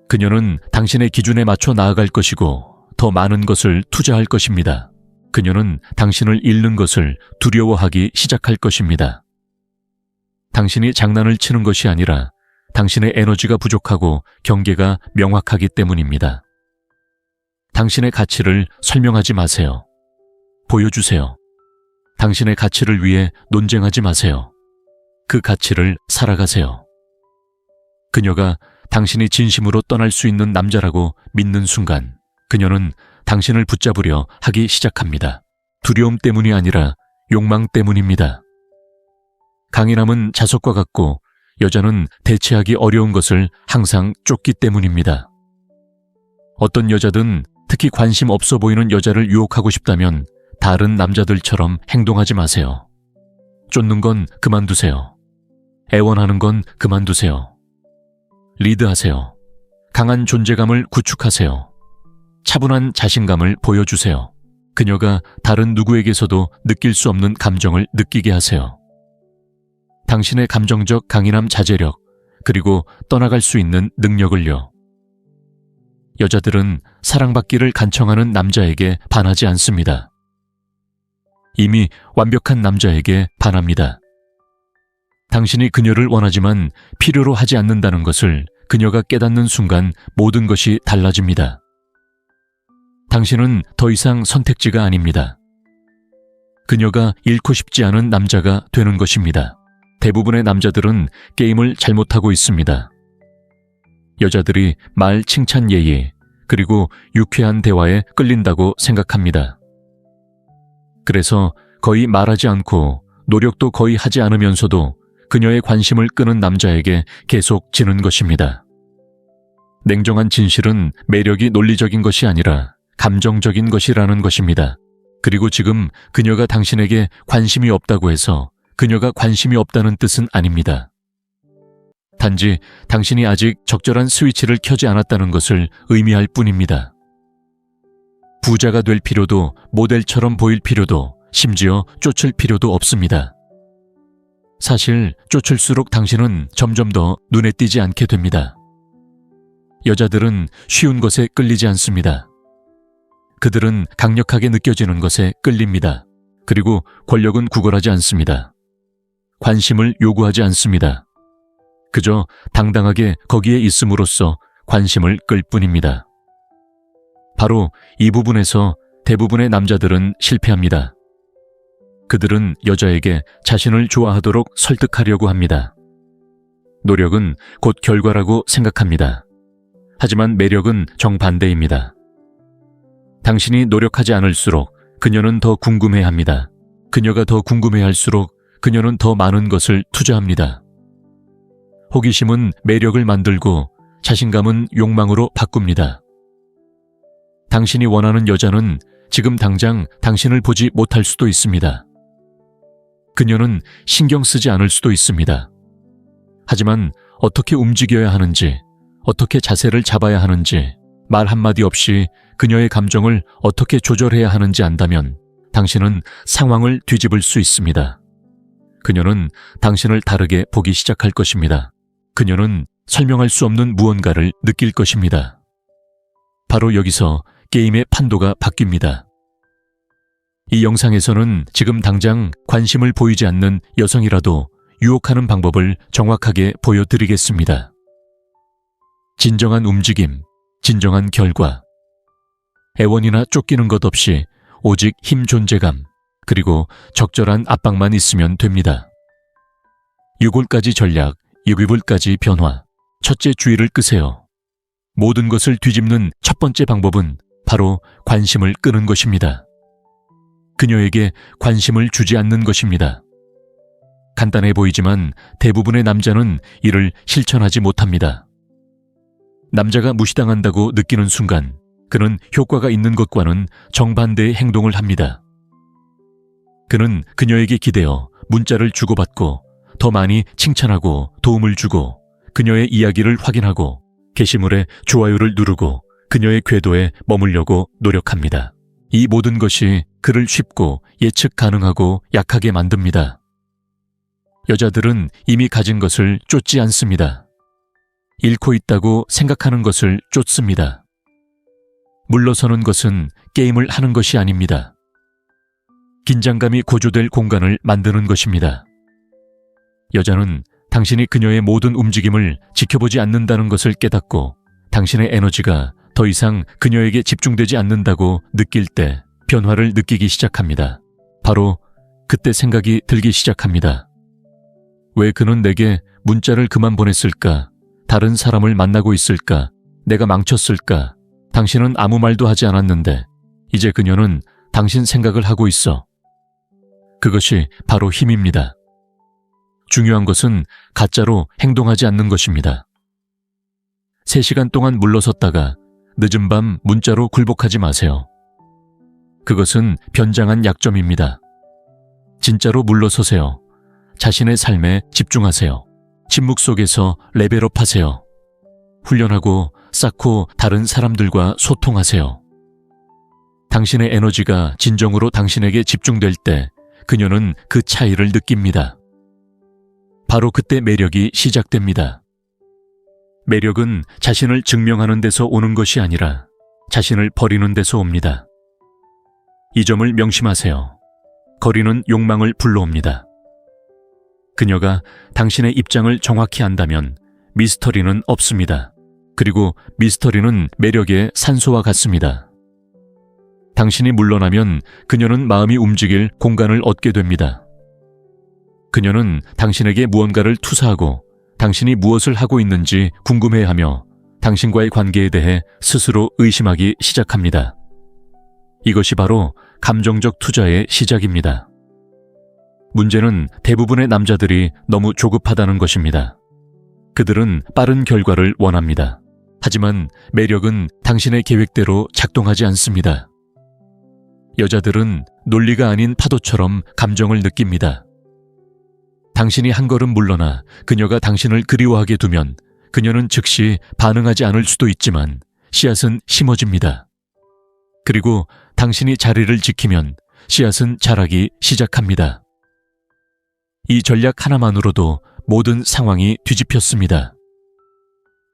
[SPEAKER 1] 그녀는 당신의 기준에 맞춰 나아갈 것이고 더 많은 것을 투자할 것입니다. 그녀는 당신을 잃는 것을 두려워하기 시작할 것입니다. 당신이 장난을 치는 것이 아니라 당신의 에너지가 부족하고 경계가 명확하기 때문입니다. 당신의 가치를 설명하지 마세요. 보여주세요. 당신의 가치를 위해 논쟁하지 마세요. 그 가치를 살아가세요. 그녀가 당신이 진심으로 떠날 수 있는 남자라고 믿는 순간 그녀는 당신을 붙잡으려 하기 시작합니다. 두려움 때문이 아니라 욕망 때문입니다. 강인함은 자석과 같고 여자는 대체하기 어려운 것을 항상 쫓기 때문입니다. 어떤 여자든 특히 관심 없어 보이는 여자를 유혹하고 싶다면 다른 남자들처럼 행동하지 마세요. 쫓는 건 그만두세요. 애원하는 건 그만두세요. 리드하세요. 강한 존재감을 구축하세요. 차분한 자신감을 보여주세요. 그녀가 다른 누구에게서도 느낄 수 없는 감정을 느끼게 하세요. 당신의 감정적 강인함 자제력, 그리고 떠나갈 수 있는 능력을요. 여자들은 사랑받기를 간청하는 남자에게 반하지 않습니다. 이미 완벽한 남자에게 반합니다. 당신이 그녀를 원하지만 필요로 하지 않는다는 것을 그녀가 깨닫는 순간 모든 것이 달라집니다. 당신은 더 이상 선택지가 아닙니다. 그녀가 잃고 싶지 않은 남자가 되는 것입니다. 대부분의 남자들은 게임을 잘못하고 있습니다. 여자들이 말 칭찬 예의, 그리고 유쾌한 대화에 끌린다고 생각합니다. 그래서 거의 말하지 않고 노력도 거의 하지 않으면서도 그녀의 관심을 끄는 남자에게 계속 지는 것입니다. 냉정한 진실은 매력이 논리적인 것이 아니라 감정적인 것이라는 것입니다. 그리고 지금 그녀가 당신에게 관심이 없다고 해서 그녀가 관심이 없다는 뜻은 아닙니다. 단지 당신이 아직 적절한 스위치를 켜지 않았다는 것을 의미할 뿐입니다. 부자가 될 필요도, 모델처럼 보일 필요도, 심지어 쫓을 필요도 없습니다. 사실 쫓을수록 당신은 점점 더 눈에 띄지 않게 됩니다. 여자들은 쉬운 것에 끌리지 않습니다. 그들은 강력하게 느껴지는 것에 끌립니다. 그리고 권력은 구걸하지 않습니다. 관심을 요구하지 않습니다. 그저 당당하게 거기에 있음으로써 관심을 끌 뿐입니다. 바로 이 부분에서 대부분의 남자들은 실패합니다. 그들은 여자에게 자신을 좋아하도록 설득하려고 합니다. 노력은 곧 결과라고 생각합니다. 하지만 매력은 정반대입니다. 당신이 노력하지 않을수록 그녀는 더 궁금해합니다. 그녀가 더 궁금해할수록 그녀는 더 많은 것을 투자합니다. 호기심은 매력을 만들고 자신감은 욕망으로 바꿉니다. 당신이 원하는 여자는 지금 당장 당신을 보지 못할 수도 있습니다. 그녀는 신경 쓰지 않을 수도 있습니다. 하지만 어떻게 움직여야 하는지, 어떻게 자세를 잡아야 하는지, 말 한마디 없이 그녀의 감정을 어떻게 조절해야 하는지 안다면 당신은 상황을 뒤집을 수 있습니다. 그녀는 당신을 다르게 보기 시작할 것입니다. 그녀는 설명할 수 없는 무언가를 느낄 것입니다. 바로 여기서 게임의 판도가 바뀝니다. 이 영상에서는 지금 당장 관심을 보이지 않는 여성이라도 유혹하는 방법을 정확하게 보여드리겠습니다. 진정한 움직임, 진정한 결과. 애원이나 쫓기는 것 없이 오직 힘 존재감, 그리고 적절한 압박만 있으면 됩니다. 6월까지 전략, 6위불까지 변화. 첫째 주의를 끄세요. 모든 것을 뒤집는 첫 번째 방법은 바로 관심을 끄는 것입니다. 그녀에게 관심을 주지 않는 것입니다. 간단해 보이지만 대부분의 남자는 이를 실천하지 못합니다. 남자가 무시당한다고 느끼는 순간 그는 효과가 있는 것과는 정반대의 행동을 합니다. 그는 그녀에게 기대어 문자를 주고받고 더 많이 칭찬하고 도움을 주고 그녀의 이야기를 확인하고 게시물에 좋아요를 누르고 그녀의 궤도에 머물려고 노력합니다. 이 모든 것이 그를 쉽고 예측 가능하고 약하게 만듭니다. 여자들은 이미 가진 것을 쫓지 않습니다. 잃고 있다고 생각하는 것을 쫓습니다. 물러서는 것은 게임을 하는 것이 아닙니다. 긴장감이 고조될 공간을 만드는 것입니다. 여자는 당신이 그녀의 모든 움직임을 지켜보지 않는다는 것을 깨닫고 당신의 에너지가 더 이상 그녀에게 집중되지 않는다고 느낄 때 변화를 느끼기 시작합니다. 바로 그때 생각이 들기 시작합니다. 왜 그는 내게 문자를 그만 보냈을까? 다른 사람을 만나고 있을까? 내가 망쳤을까? 당신은 아무 말도 하지 않았는데 이제 그녀는 당신 생각을 하고 있어. 그것이 바로 힘입니다. 중요한 것은 가짜로 행동하지 않는 것입니다. 3시간 동안 물러섰다가 늦은 밤 문자로 굴복하지 마세요. 그것은 변장한 약점입니다. 진짜로 물러서세요. 자신의 삶에 집중하세요. 침묵 속에서 레벨업 하세요. 훈련하고 쌓고 다른 사람들과 소통하세요. 당신의 에너지가 진정으로 당신에게 집중될 때 그녀는 그 차이를 느낍니다. 바로 그때 매력이 시작됩니다. 매력은 자신을 증명하는 데서 오는 것이 아니라 자신을 버리는 데서 옵니다. 이 점을 명심하세요. 거리는 욕망을 불러옵니다. 그녀가 당신의 입장을 정확히 안다면 미스터리는 없습니다. 그리고 미스터리는 매력의 산소와 같습니다. 당신이 물러나면 그녀는 마음이 움직일 공간을 얻게 됩니다. 그녀는 당신에게 무언가를 투사하고 당신이 무엇을 하고 있는지 궁금해하며 당신과의 관계에 대해 스스로 의심하기 시작합니다. 이것이 바로 감정적 투자의 시작입니다. 문제는 대부분의 남자들이 너무 조급하다는 것입니다. 그들은 빠른 결과를 원합니다. 하지만 매력은 당신의 계획대로 작동하지 않습니다. 여자들은 논리가 아닌 파도처럼 감정을 느낍니다. 당신이 한 걸음 물러나 그녀가 당신을 그리워하게 두면 그녀는 즉시 반응하지 않을 수도 있지만 씨앗은 심어집니다. 그리고 당신이 자리를 지키면 씨앗은 자라기 시작합니다. 이 전략 하나만으로도 모든 상황이 뒤집혔습니다.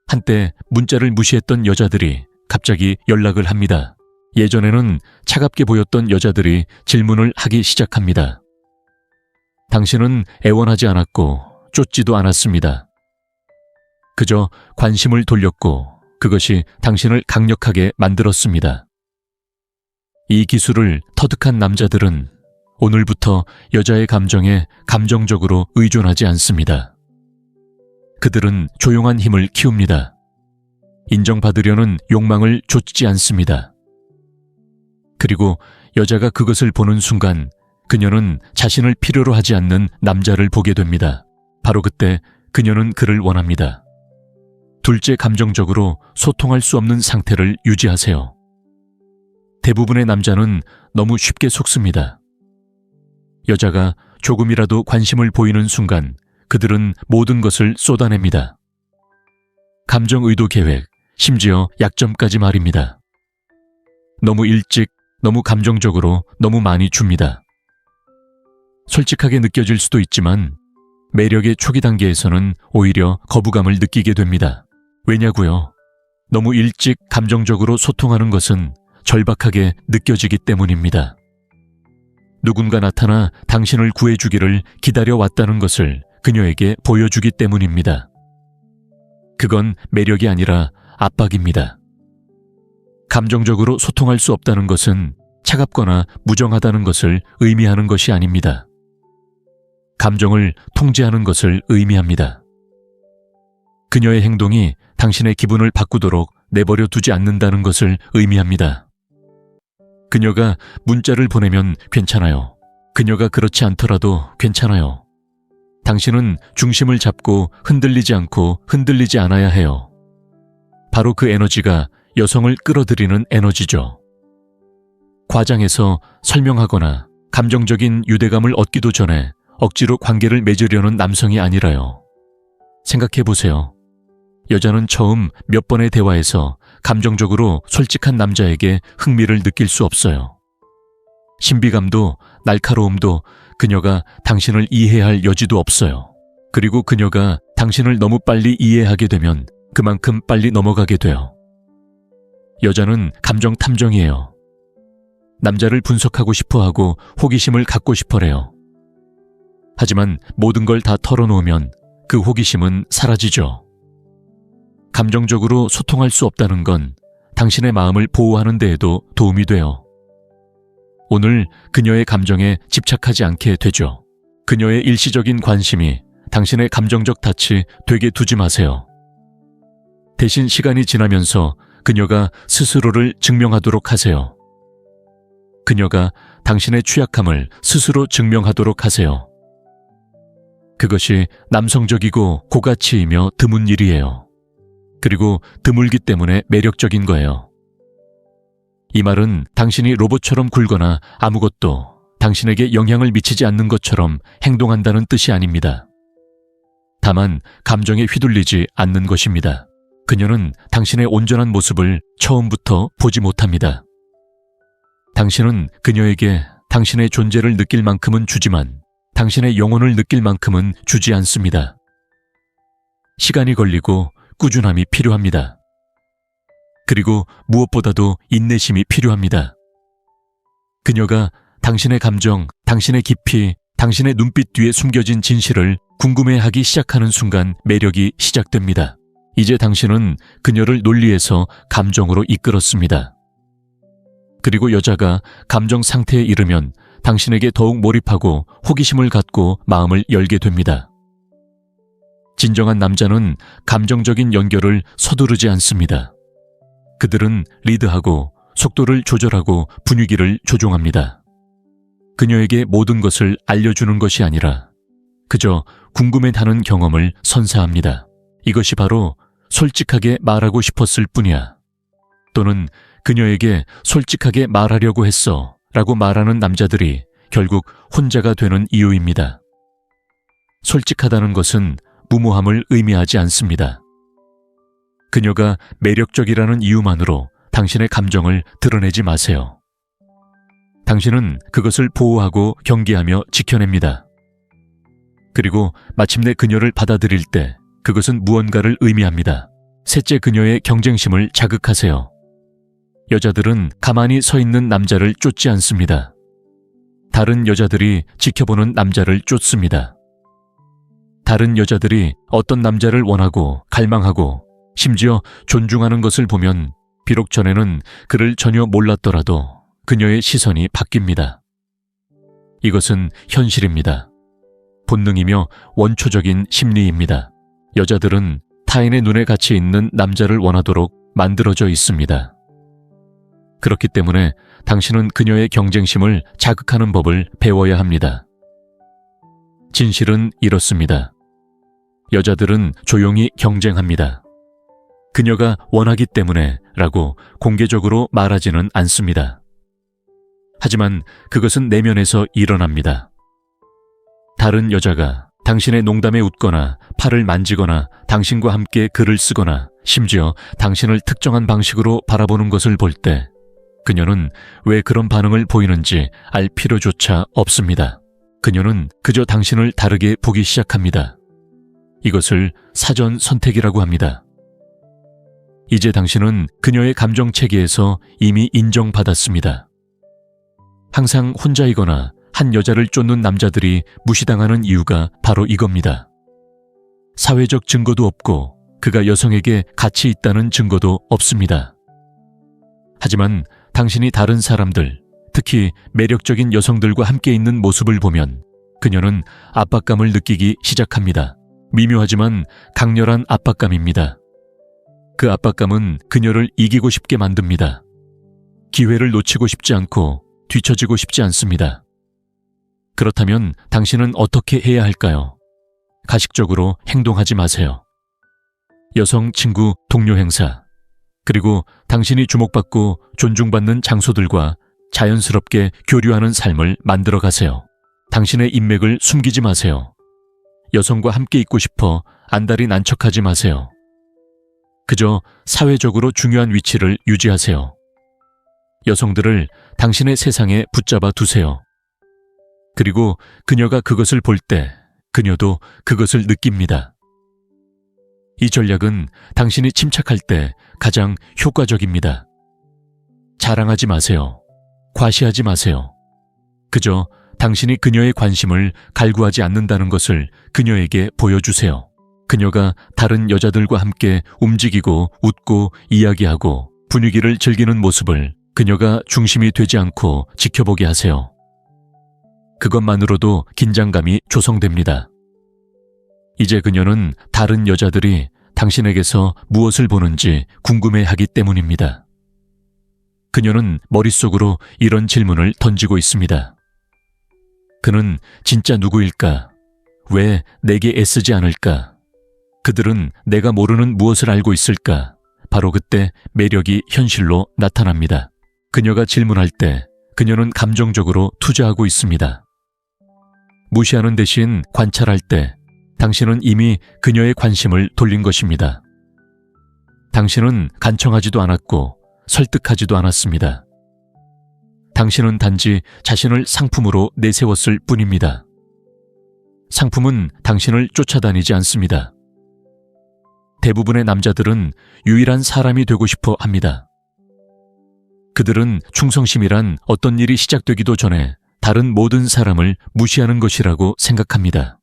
[SPEAKER 1] 한때 문자를 무시했던 여자들이 갑자기 연락을 합니다. 예전에는 차갑게 보였던 여자들이 질문을 하기 시작합니다. 당신은 애원하지 않았고 쫓지도 않았습니다. 그저 관심을 돌렸고 그것이 당신을 강력하게 만들었습니다. 이 기술을 터득한 남자들은 오늘부터 여자의 감정에 감정적으로 의존하지 않습니다. 그들은 조용한 힘을 키웁니다. 인정받으려는 욕망을 좇지 않습니다. 그리고 여자가 그것을 보는 순간 그녀는 자신을 필요로 하지 않는 남자를 보게 됩니다. 바로 그때 그녀는 그를 원합니다. 둘째, 감정적으로 소통할 수 없는 상태를 유지하세요. 대부분의 남자는 너무 쉽게 속습니다. 여자가 조금이라도 관심을 보이는 순간 그들은 모든 것을 쏟아냅니다. 감정 의도 계획, 심지어 약점까지 말입니다. 너무 일찍, 너무 감정적으로 너무 많이 줍니다. 솔직하게 느껴질 수도 있지만 매력의 초기 단계에서는 오히려 거부감을 느끼게 됩니다. 왜냐고요? 너무 일찍 감정적으로 소통하는 것은 절박하게 느껴지기 때문입니다. 누군가 나타나 당신을 구해주기를 기다려왔다는 것을 그녀에게 보여주기 때문입니다. 그건 매력이 아니라 압박입니다. 감정적으로 소통할 수 없다는 것은 차갑거나 무정하다는 것을 의미하는 것이 아닙니다. 감정을 통제하는 것을 의미합니다. 그녀의 행동이 당신의 기분을 바꾸도록 내버려 두지 않는다는 것을 의미합니다. 그녀가 문자를 보내면 괜찮아요. 그녀가 그렇지 않더라도 괜찮아요. 당신은 중심을 잡고 흔들리지 않고 흔들리지 않아야 해요. 바로 그 에너지가 여성을 끌어들이는 에너지죠. 과장해서 설명하거나 감정적인 유대감을 얻기도 전에 억지로 관계를 맺으려는 남성이 아니라요. 생각해보세요. 여자는 처음 몇 번의 대화에서 감정적으로 솔직한 남자에게 흥미를 느낄 수 없어요. 신비감도 날카로움도 그녀가 당신을 이해할 여지도 없어요. 그리고 그녀가 당신을 너무 빨리 이해하게 되면 그만큼 빨리 넘어가게 돼요. 여자는 감정 탐정이에요. 남자를 분석하고 싶어하고 호기심을 갖고 싶어래요. 하지만 모든 걸 다 털어놓으면 그 호기심은 사라지죠. 감정적으로 소통할 수 없다는 건 당신의 마음을 보호하는 데에도 도움이 돼요. 오늘 그녀의 감정에 집착하지 않게 되죠. 그녀의 일시적인 관심이 당신의 감정적 닻이 되게 두지 마세요. 대신 시간이 지나면서 그녀가 스스로를 증명하도록 하세요. 그녀가 당신의 취약함을 스스로 증명하도록 하세요. 그것이 남성적이고 고가치이며 드문 일이에요. 그리고 드물기 때문에 매력적인 거예요. 이 말은 당신이 로봇처럼 굴거나 아무것도 당신에게 영향을 미치지 않는 것처럼 행동한다는 뜻이 아닙니다. 다만 감정에 휘둘리지 않는 것입니다. 그녀는 당신의 온전한 모습을 처음부터 보지 못합니다. 당신은 그녀에게 당신의 존재를 느낄 만큼은 주지만 당신의 영혼을 느낄 만큼은 주지 않습니다. 시간이 걸리고 꾸준함이 필요합니다. 그리고 무엇보다도 인내심이 필요합니다. 그녀가 당신의 감정, 당신의 깊이, 당신의 눈빛 뒤에 숨겨진 진실을 궁금해하기 시작하는 순간 매력이 시작됩니다. 이제 당신은 그녀를 논리에서 감정으로 이끌었습니다. 그리고 여자가 감정 상태에 이르면 당신에게 더욱 몰입하고 호기심을 갖고 마음을 열게 됩니다. 진정한 남자는 감정적인 연결을 서두르지 않습니다. 그들은 리드하고 속도를 조절하고 분위기를 조종합니다. 그녀에게 모든 것을 알려주는 것이 아니라 그저 궁금해하는 경험을 선사합니다. 이것이 바로 솔직하게 말하고 싶었을 뿐이야. 또는 그녀에게 솔직하게 말하려고 했어 라고 말하는 남자들이 결국 혼자가 되는 이유입니다. 솔직하다는 것은 무모함을 의미하지 않습니다. 그녀가 매력적이라는 이유만으로 당신의 감정을 드러내지 마세요. 당신은 그것을 보호하고 경계하며 지켜냅니다. 그리고 마침내 그녀를 받아들일 때 그것은 무언가를 의미합니다. 셋째, 그녀의 경쟁심을 자극하세요. 여자들은 가만히 서 있는 남자를 쫓지 않습니다. 다른 여자들이 지켜보는 남자를 쫓습니다. 다른 여자들이 어떤 남자를 원하고 갈망하고 심지어 존중하는 것을 보면 비록 전에는 그를 전혀 몰랐더라도 그녀의 시선이 바뀝니다. 이것은 현실입니다. 본능이며 원초적인 심리입니다. 여자들은 타인의 눈에 갇혀 있는 남자를 원하도록 만들어져 있습니다. 그렇기 때문에 당신은 그녀의 경쟁심을 자극하는 법을 배워야 합니다. 진실은 이렇습니다. 여자들은 조용히 경쟁합니다. 그녀가 원하기 때문에 라고 공개적으로 말하지는 않습니다. 하지만 그것은 내면에서 일어납니다. 다른 여자가 당신의 농담에 웃거나 팔을 만지거나 당신과 함께 글을 쓰거나 심지어 당신을 특정한 방식으로 바라보는 것을 볼 때 그녀는 왜 그런 반응을 보이는지 알 필요조차 없습니다. 그녀는 그저 당신을 다르게 보기 시작합니다. 이것을 사전 선택이라고 합니다. 이제 당신은 그녀의 감정 체계에서 이미 인정받았습니다. 항상 혼자이거나 한 여자를 쫓는 남자들이 무시당하는 이유가 바로 이겁니다. 사회적 증거도 없고 그가 여성에게 가치 있다는 증거도 없습니다. 하지만 당신이 다른 사람들, 특히 매력적인 여성들과 함께 있는 모습을 보면 그녀는 압박감을 느끼기 시작합니다. 미묘하지만 강렬한 압박감입니다. 그 압박감은 그녀를 이기고 싶게 만듭니다. 기회를 놓치고 싶지 않고 뒤처지고 싶지 않습니다. 그렇다면 당신은 어떻게 해야 할까요? 가식적으로 행동하지 마세요. 여성 친구, 동료 행사, 그리고 당신이 주목받고 존중받는 장소들과 자연스럽게 교류하는 삶을 만들어 가세요. 당신의 인맥을 숨기지 마세요. 여성과 함께 있고 싶어 안달이 난 척하지 마세요. 그저 사회적으로 중요한 위치를 유지하세요. 여성들을 당신의 세상에 붙잡아 두세요. 그리고 그녀가 그것을 볼 때 그녀도 그것을 느낍니다. 이 전략은 당신이 침착할 때 가장 효과적입니다. 자랑하지 마세요. 과시하지 마세요. 그저 당신이 그녀의 관심을 갈구하지 않는다는 것을 그녀에게 보여주세요. 그녀가 다른 여자들과 함께 움직이고 웃고 이야기하고 분위기를 즐기는 모습을 그녀가 중심이 되지 않고 지켜보게 하세요. 그것만으로도 긴장감이 조성됩니다. 이제 그녀는 다른 여자들이 당신에게서 무엇을 보는지 궁금해하기 때문입니다. 그녀는 머릿속으로 이런 질문을 던지고 있습니다. 그는 진짜 누구일까? 왜 내게 애쓰지 않을까? 그들은 내가 모르는 무엇을 알고 있을까? 바로 그때 매력이 현실로 나타납니다. 그녀가 질문할 때 그녀는 감정적으로 투자하고 있습니다. 무시하는 대신 관찰할 때 당신은 이미 그녀의 관심을 돌린 것입니다. 당신은 간청하지도 않았고 설득하지도 않았습니다. 당신은 단지 자신을 상품으로 내세웠을 뿐입니다. 상품은 당신을 쫓아다니지 않습니다. 대부분의 남자들은 유일한 사람이 되고 싶어 합니다. 그들은 충성심이란 어떤 일이 시작되기도 전에 다른 모든 사람을 무시하는 것이라고 생각합니다.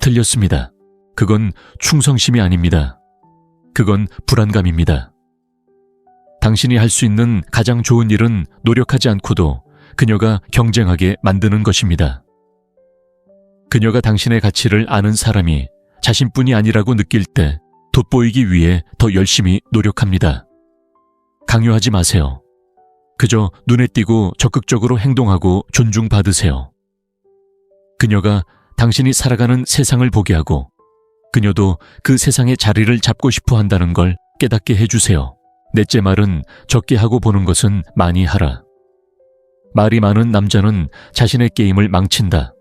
[SPEAKER 1] 틀렸습니다. 그건 충성심이 아닙니다. 그건 불안감입니다. 당신이 할 수 있는 가장 좋은 일은 노력하지 않고도 그녀가 경쟁하게 만드는 것입니다. 그녀가 당신의 가치를 아는 사람이 자신뿐이 아니라고 느낄 때 돋보이기 위해 더 열심히 노력합니다. 강요하지 마세요. 그저 눈에 띄고 적극적으로 행동하고 존중받으세요. 그녀가 당신이 살아가는 세상을 보게 하고 그녀도 그 세상의 자리를 잡고 싶어 한다는 걸 깨닫게 해주세요. 넷째 말은 적게 하고 보는 것은 많이 하라. 말이 많은 남자는 자신의 게임을 망친다.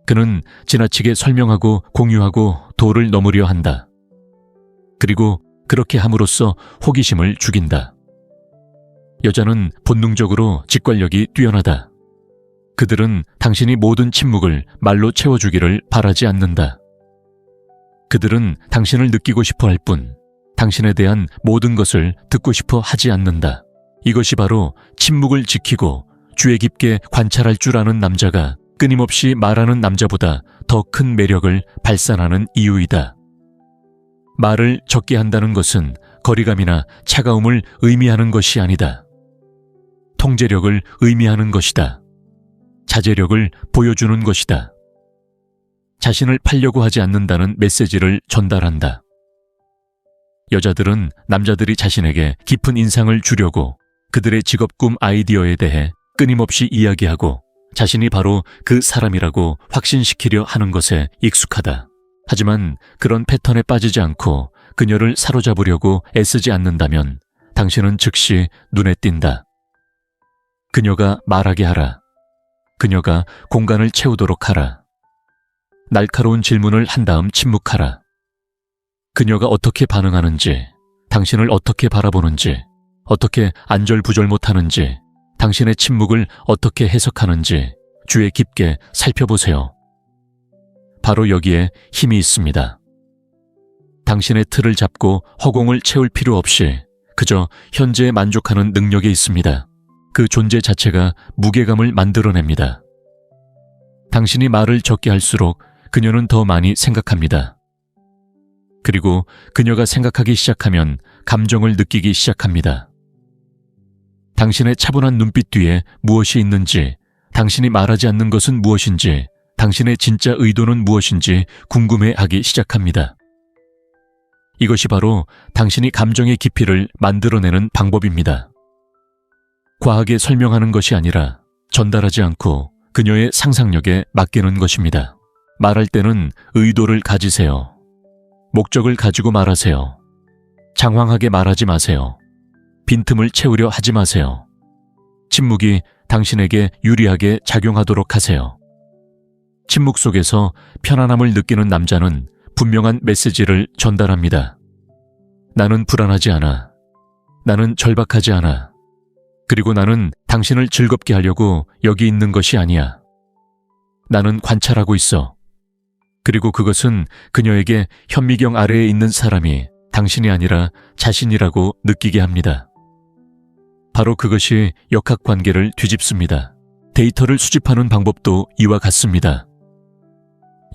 [SPEAKER 1] 그는 지나치게 설명하고 공유하고 도를 넘으려 한다. 그리고 그렇게 함으로써 호기심을 죽인다. 여자는 본능적으로 직관력이 뛰어나다. 그들은 당신이 모든 침묵을 말로 채워주기를 바라지 않는다. 그들은 당신을 느끼고 싶어 할 뿐, 당신에 대한 모든 것을 듣고 싶어 하지 않는다. 이것이 바로 침묵을 지키고 주의 깊게 관찰할 줄 아는 남자가 끊임없이 말하는 남자보다 더 큰 매력을 발산하는 이유이다. 말을 적게 한다는 것은 거리감이나 차가움을 의미하는 것이 아니다. 통제력을 의미하는 것이다. 자제력을 보여주는 것이다. 자신을 팔려고 하지 않는다는 메시지를 전달한다. 여자들은 남자들이 자신에게 깊은 인상을 주려고 그들의 직업 꿈 아이디어에 대해 끊임없이 이야기하고 자신이 바로 그 사람이라고 확신시키려 하는 것에 익숙하다. 하지만 그런 패턴에 빠지지 않고 그녀를 사로잡으려고 애쓰지 않는다면 당신은 즉시 눈에 띈다. 그녀가 말하게 하라. 그녀가 공간을 채우도록 하라. 날카로운 질문을 한 다음 침묵하라. 그녀가 어떻게 반응하는지, 당신을 어떻게 바라보는지, 어떻게 안절부절 못하는지, 당신의 침묵을 어떻게 해석하는지 주의 깊게 살펴보세요. 바로 여기에 힘이 있습니다. 당신의 틀을 잡고 허공을 채울 필요 없이 그저 현재에 만족하는 능력이 있습니다. 그 존재 자체가 무게감을 만들어냅니다. 당신이 말을 적게 할수록 그녀는 더 많이 생각합니다. 그리고 그녀가 생각하기 시작하면 감정을 느끼기 시작합니다. 당신의 차분한 눈빛 뒤에 무엇이 있는지, 당신이 말하지 않는 것은 무엇인지, 당신의 진짜 의도는 무엇인지 궁금해하기 시작합니다. 이것이 바로 당신이 감정의 깊이를 만들어내는 방법입니다. 과하게 설명하는 것이 아니라 전달하지 않고 그녀의 상상력에 맡기는 것입니다. 말할 때는 의도를 가지세요. 목적을 가지고 말하세요. 장황하게 말하지 마세요. 빈틈을 채우려 하지 마세요. 침묵이 당신에게 유리하게 작용하도록 하세요. 침묵 속에서 편안함을 느끼는 남자는 분명한 메시지를 전달합니다. 나는 불안하지 않아. 나는 절박하지 않아. 그리고 나는 당신을 즐겁게 하려고 여기 있는 것이 아니야. 나는 관찰하고 있어. 그리고 그것은 그녀에게 현미경 아래에 있는 사람이 당신이 아니라 자신이라고 느끼게 합니다. 바로 그것이 역학관계를 뒤집습니다. 데이터를 수집하는 방법도 이와 같습니다.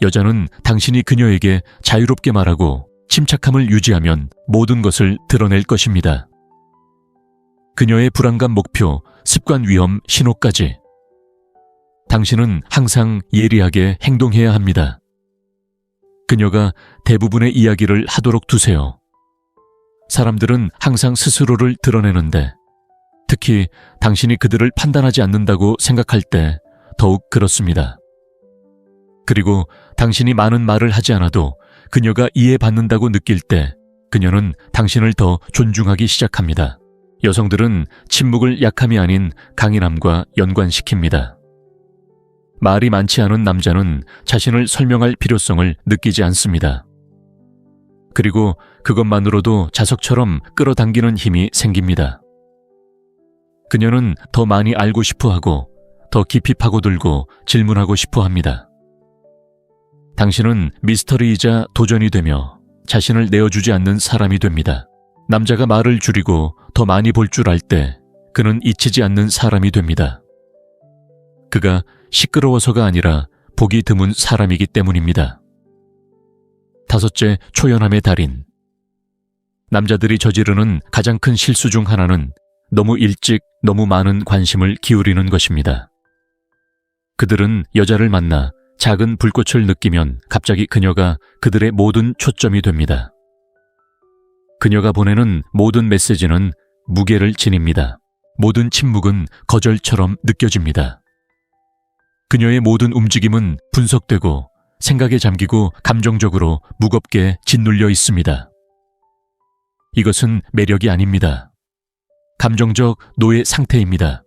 [SPEAKER 1] 여자는 당신이 그녀에게 자유롭게 말하고 침착함을 유지하면 모든 것을 드러낼 것입니다. 그녀의 불안감 목표, 습관 위험 신호까지. 당신은 항상 예리하게 행동해야 합니다. 그녀가 대부분의 이야기를 하도록 두세요. 사람들은 항상 스스로를 드러내는데, 특히 당신이 그들을 판단하지 않는다고 생각할 때 더욱 그렇습니다. 그리고 당신이 많은 말을 하지 않아도 그녀가 이해받는다고 느낄 때 그녀는 당신을 더 존중하기 시작합니다. 여성들은 침묵을 약함이 아닌 강인함과 연관시킵니다. 말이 많지 않은 남자는 자신을 설명할 필요성을 느끼지 않습니다. 그리고 그것만으로도 자석처럼 끌어당기는 힘이 생깁니다. 그녀는 더 많이 알고 싶어 하고 더 깊이 파고들고 질문하고 싶어 합니다. 당신은 미스터리이자 도전이 되며 자신을 내어주지 않는 사람이 됩니다. 남자가 말을 줄이고 더 많이 볼 줄 알 때 그는 잊히지 않는 사람이 됩니다. 그가 시끄러워서가 아니라 보기 드문 사람이기 때문입니다. 다섯째, 초연함의 달인. 남자들이 저지르는 가장 큰 실수 중 하나는 너무 일찍 너무 많은 관심을 기울이는 것입니다. 그들은 여자를 만나 작은 불꽃을 느끼면 갑자기 그녀가 그들의 모든 초점이 됩니다. 그녀가 보내는 모든 메시지는 무게를 지닙니다. 모든 침묵은 거절처럼 느껴집니다. 그녀의 모든 움직임은 분석되고 생각에 잠기고 감정적으로 무겁게 짓눌려 있습니다. 이것은 매력이 아닙니다. 감정적 노예 상태입니다.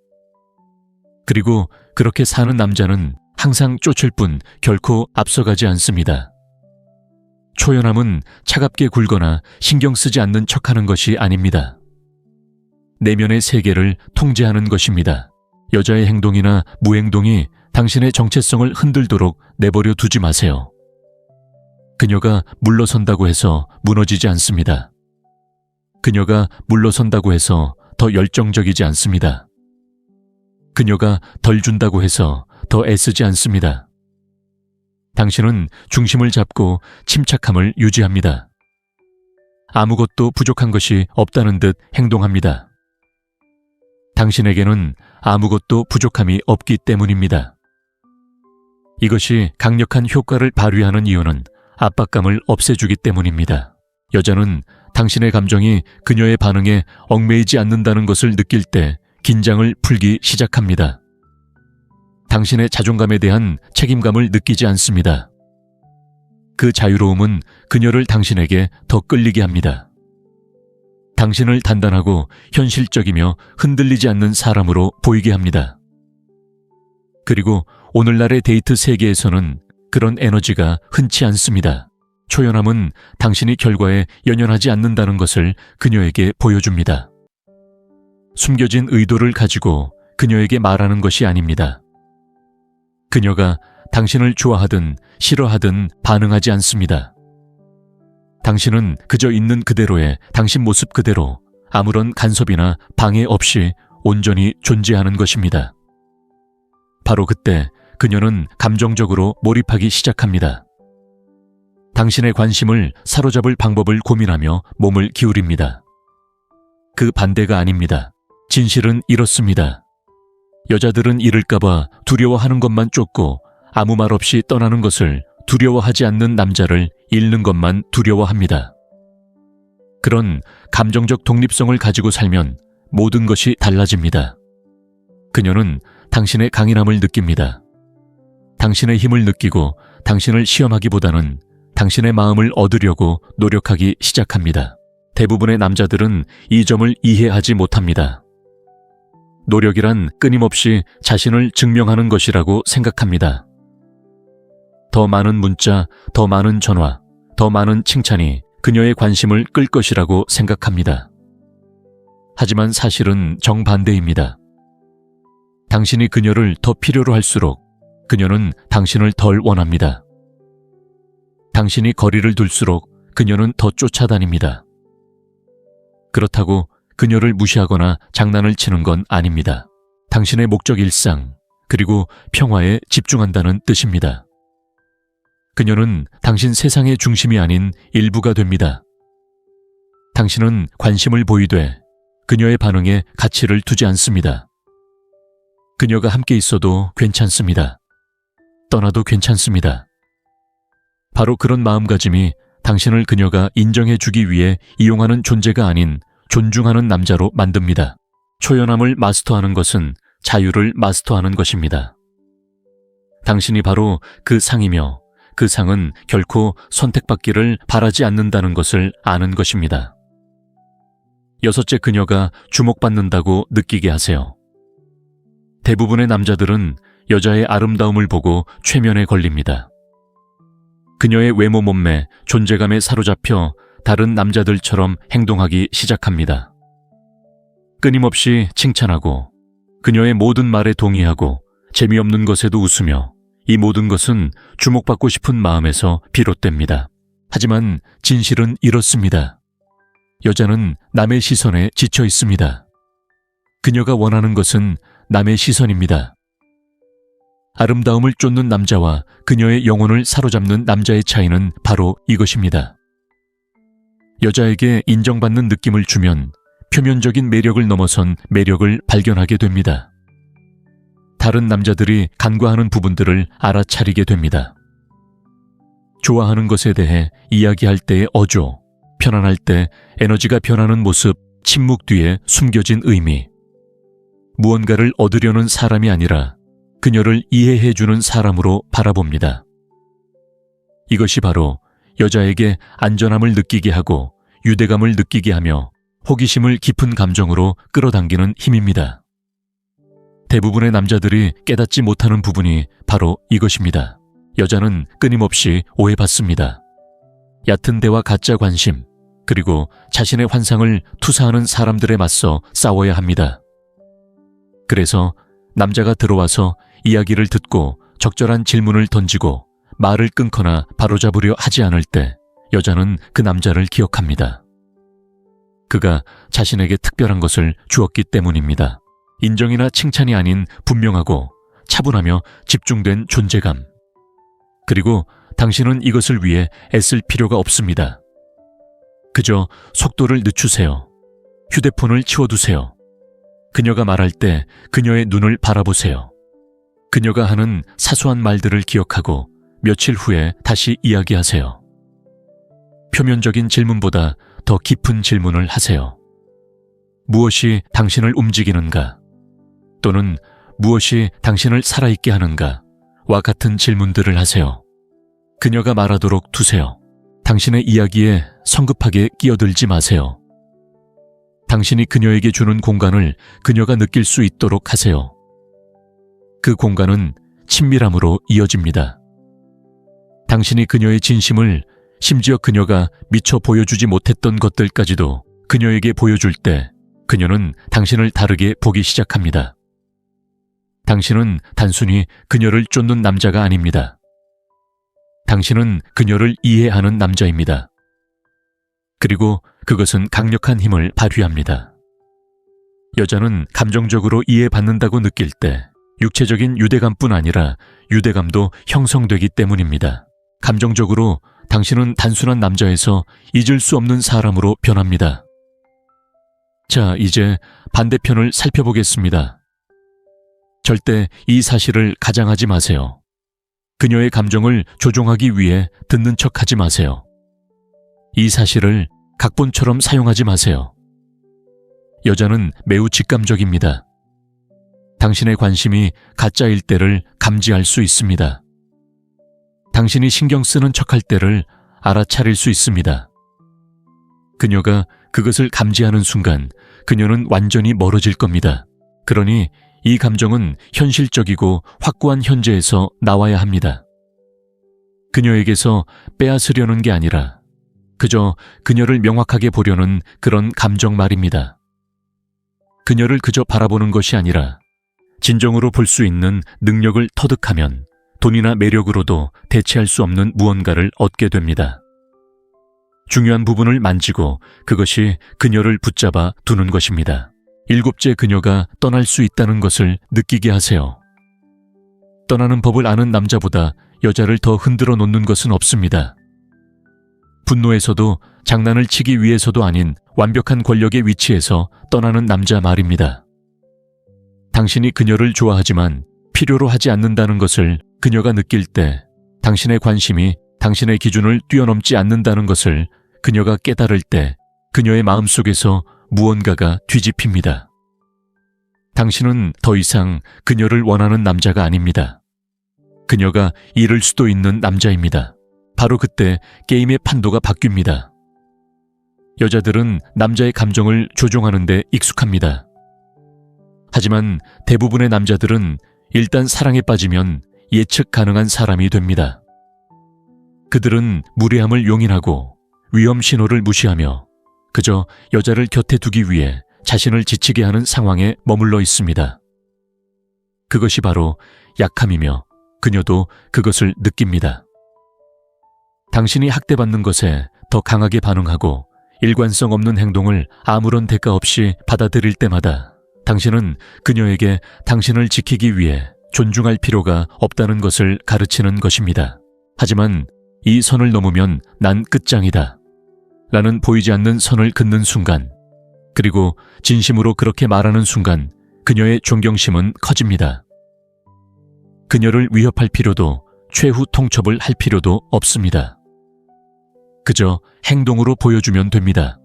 [SPEAKER 1] 그리고 그렇게 사는 남자는 항상 쫓을 뿐 결코 앞서가지 않습니다. 초연함은 차갑게 굴거나 신경 쓰지 않는 척하는 것이 아닙니다. 내면의 세계를 통제하는 것입니다. 여자의 행동이나 무행동이 당신의 정체성을 흔들도록 내버려 두지 마세요. 그녀가 물러선다고 해서 무너지지 않습니다. 그녀가 물러선다고 해서 더 열정적이지 않습니다. 그녀가 덜 준다고 해서 더 애쓰지 않습니다. 당신은 중심을 잡고 침착함을 유지합니다. 아무것도 부족한 것이 없다는 듯 행동합니다. 당신에게는 아무것도 부족함이 없기 때문입니다. 이것이 강력한 효과를 발휘하는 이유는 압박감을 없애주기 때문입니다. 여자는 당신의 감정이 그녀의 반응에 얽매이지 않는다는 것을 느낄 때 긴장을 풀기 시작합니다. 당신의 자존감에 대한 책임감을 느끼지 않습니다. 그 자유로움은 그녀를 당신에게 더 끌리게 합니다. 당신을 단단하고 현실적이며 흔들리지 않는 사람으로 보이게 합니다. 그리고 오늘날의 데이트 세계에서는 그런 에너지가 흔치 않습니다. 초연함은 당신이 결과에 연연하지 않는다는 것을 그녀에게 보여줍니다. 숨겨진 의도를 가지고 그녀에게 말하는 것이 아닙니다. 그녀가 당신을 좋아하든 싫어하든 반응하지 않습니다. 당신은 그저 있는 그대로의 당신 모습 그대로 아무런 간섭이나 방해 없이 온전히 존재하는 것입니다. 바로 그때 그녀는 감정적으로 몰입하기 시작합니다. 당신의 관심을 사로잡을 방법을 고민하며 몸을 기울입니다. 그 반대가 아닙니다. 진실은 이렇습니다. 여자들은 잃을까봐 두려워하는 것만 쫓고 아무 말 없이 떠나는 것을 두려워하지 않는 남자를 잃는 것만 두려워합니다. 그런 감정적 독립성을 가지고 살면 모든 것이 달라집니다. 그녀는 당신의 강인함을 느낍니다. 당신의 힘을 느끼고 당신을 시험하기보다는 당신의 마음을 얻으려고 노력하기 시작합니다. 대부분의 남자들은 이 점을 이해하지 못합니다. 노력이란 끊임없이 자신을 증명하는 것이라고 생각합니다. 더 많은 문자, 더 많은 전화, 더 많은 칭찬이 그녀의 관심을 끌 것이라고 생각합니다. 하지만 사실은 정반대입니다. 당신이 그녀를 더 필요로 할수록 그녀는 당신을 덜 원합니다. 당신이 거리를 둘수록 그녀는 더 쫓아다닙니다. 그렇다고 그녀를 무시하거나 장난을 치는 건 아닙니다. 당신의 목적 일상, 그리고 평화에 집중한다는 뜻입니다. 그녀는 당신 세상의 중심이 아닌 일부가 됩니다. 당신은 관심을 보이되 그녀의 반응에 가치를 두지 않습니다. 그녀가 함께 있어도 괜찮습니다. 떠나도 괜찮습니다. 바로 그런 마음가짐이 당신을 그녀가 인정해주기 위해 이용하는 존재가 아닌 존중하는 남자로 만듭니다. 초연함을 마스터하는 것은 자유를 마스터하는 것입니다. 당신이 바로 그 상이며 그 상은 결코 선택받기를 바라지 않는다는 것을 아는 것입니다. 여섯째, 그녀가 주목받는다고 느끼게 하세요. 대부분의 남자들은 여자의 아름다움을 보고 최면에 걸립니다. 그녀의 외모 몸매, 존재감에 사로잡혀 다른 남자들처럼 행동하기 시작합니다. 끊임없이 칭찬하고 그녀의 모든 말에 동의하고 재미없는 것에도 웃으며 이 모든 것은 주목받고 싶은 마음에서 비롯됩니다. 하지만 진실은 이렇습니다. 여자는 남의 시선에 지쳐 있습니다. 그녀가 원하는 것은 남의 시선입니다. 아름다움을 쫓는 남자와 그녀의 영혼을 사로잡는 남자의 차이는 바로 이것입니다. 여자에게 인정받는 느낌을 주면 표면적인 매력을 넘어선 매력을 발견하게 됩니다. 다른 남자들이 간과하는 부분들을 알아차리게 됩니다. 좋아하는 것에 대해 이야기할 때의 어조, 편안할 때 에너지가 변하는 모습, 침묵 뒤에 숨겨진 의미. 무언가를 얻으려는 사람이 아니라 그녀를 이해해주는 사람으로 바라봅니다. 이것이 바로 여자에게 안전함을 느끼게 하고 유대감을 느끼게 하며 호기심을 깊은 감정으로 끌어당기는 힘입니다. 대부분의 남자들이 깨닫지 못하는 부분이 바로 이것입니다. 여자는 끊임없이 오해받습니다. 얕은 대화, 가짜 관심, 그리고 자신의 환상을 투사하는 사람들에 맞서 싸워야 합니다. 그래서 남자가 들어와서 이야기를 듣고 적절한 질문을 던지고 말을 끊거나 바로잡으려 하지 않을 때 여자는 그 남자를 기억합니다. 그가 자신에게 특별한 것을 주었기 때문입니다. 인정이나 칭찬이 아닌 분명하고 차분하며 집중된 존재감. 그리고 당신은 이것을 위해 애쓸 필요가 없습니다. 그저 속도를 늦추세요. 휴대폰을 치워두세요. 그녀가 말할 때 그녀의 눈을 바라보세요. 그녀가 하는 사소한 말들을 기억하고 며칠 후에 다시 이야기하세요. 표면적인 질문보다 더 깊은 질문을 하세요. 무엇이 당신을 움직이는가? 또는 무엇이 당신을 살아있게 하는가? 와 같은 질문들을 하세요. 그녀가 말하도록 두세요. 당신의 이야기에 성급하게 끼어들지 마세요. 당신이 그녀에게 주는 공간을 그녀가 느낄 수 있도록 하세요. 그 공간은 친밀함으로 이어집니다. 당신이 그녀의 진심을, 심지어 그녀가 미처 보여주지 못했던 것들까지도 그녀에게 보여줄 때 그녀는 당신을 다르게 보기 시작합니다. 당신은 단순히 그녀를 쫓는 남자가 아닙니다. 당신은 그녀를 이해하는 남자입니다. 그리고 그것은 강력한 힘을 발휘합니다. 여자는 감정적으로 이해받는다고 느낄 때 육체적인 유대감뿐 아니라 유대감도 형성되기 때문입니다. 감정적으로 당신은 단순한 남자에서 잊을 수 없는 사람으로 변합니다. 자, 이제 반대편을 살펴보겠습니다. 절대 이 사실을 가장하지 마세요. 그녀의 감정을 조종하기 위해 듣는 척하지 마세요. 이 사실을 각본처럼 사용하지 마세요. 여자는 매우 직감적입니다. 당신의 관심이 가짜일 때를 감지할 수 있습니다. 당신이 신경 쓰는 척할 때를 알아차릴 수 있습니다. 그녀가 그것을 감지하는 순간 그녀는 완전히 멀어질 겁니다. 그러니 이 감정은 현실적이고 확고한 현재에서 나와야 합니다. 그녀에게서 빼앗으려는 게 아니라 그저 그녀를 명확하게 보려는 그런 감정 말입니다. 그녀를 그저 바라보는 것이 아니라 진정으로 볼 수 있는 능력을 터득하면 돈이나 매력으로도 대체할 수 없는 무언가를 얻게 됩니다. 중요한 부분을 만지고 그것이 그녀를 붙잡아 두는 것입니다. 7째, 그녀가 떠날 수 있다는 것을 느끼게 하세요. 떠나는 법을 아는 남자보다 여자를 더 흔들어 놓는 것은 없습니다. 분노에서도 장난을 치기 위해서도 아닌 완벽한 권력의 위치에서 떠나는 남자 말입니다. 당신이 그녀를 좋아하지만 필요로 하지 않는다는 것을 그녀가 느낄 때 당신의 관심이 당신의 기준을 뛰어넘지 않는다는 것을 그녀가 깨달을 때 그녀의 마음속에서 무언가가 뒤집힙니다. 당신은 더 이상 그녀를 원하는 남자가 아닙니다. 그녀가 잃을 수도 있는 남자입니다. 바로 그때 게임의 판도가 바뀝니다. 여자들은 남자의 감정을 조종하는 데 익숙합니다. 하지만 대부분의 남자들은 일단 사랑에 빠지면 예측 가능한 사람이 됩니다. 그들은 무례함을 용인하고 위험 신호를 무시하며 그저 여자를 곁에 두기 위해 자신을 지치게 하는 상황에 머물러 있습니다. 그것이 바로 약함이며 그녀도 그것을 느낍니다. 당신이 학대받는 것에 더 강하게 반응하고 일관성 없는 행동을 아무런 대가 없이 받아들일 때마다 당신은 그녀에게 당신을 지키기 위해 존중할 필요가 없다는 것을 가르치는 것입니다. 하지만 이 선을 넘으면 난 끝장이다 라는 보이지 않는 선을 긋는 순간, 그리고 진심으로 그렇게 말하는 순간 그녀의 존경심은 커집니다. 그녀를 위협할 필요도 최후 통첩을 할 필요도 없습니다. 그저 행동으로 보여주면 됩니다.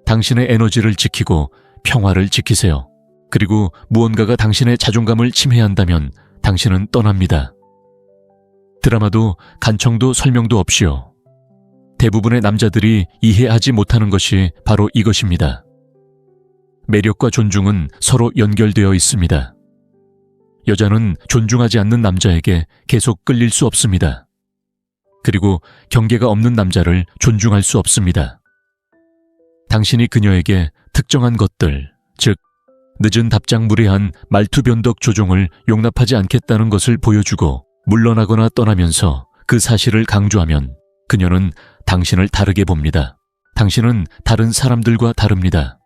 [SPEAKER 1] 당신의 에너지를 지키고 평화를 지키세요. 그리고 무언가가 당신의 자존감을 침해한다면 당신은 떠납니다. 드라마도 간청도 설명도 없이요. 대부분의 남자들이 이해하지 못하는 것이 바로 이것입니다. 매력과 존중은 서로 연결되어 있습니다. 여자는 존중하지 않는 남자에게 계속 끌릴 수 없습니다. 그리고 경계가 없는 남자를 존중할 수 없습니다. 당신이 그녀에게 특정한 것들, 즉 늦은 답장, 무례한 말투 변덕 조종을 용납하지 않겠다는 것을 보여주고 물러나거나 떠나면서 그 사실을 강조하면 그녀는 당신을 다르게 봅니다. 당신은 다른 사람들과 다릅니다.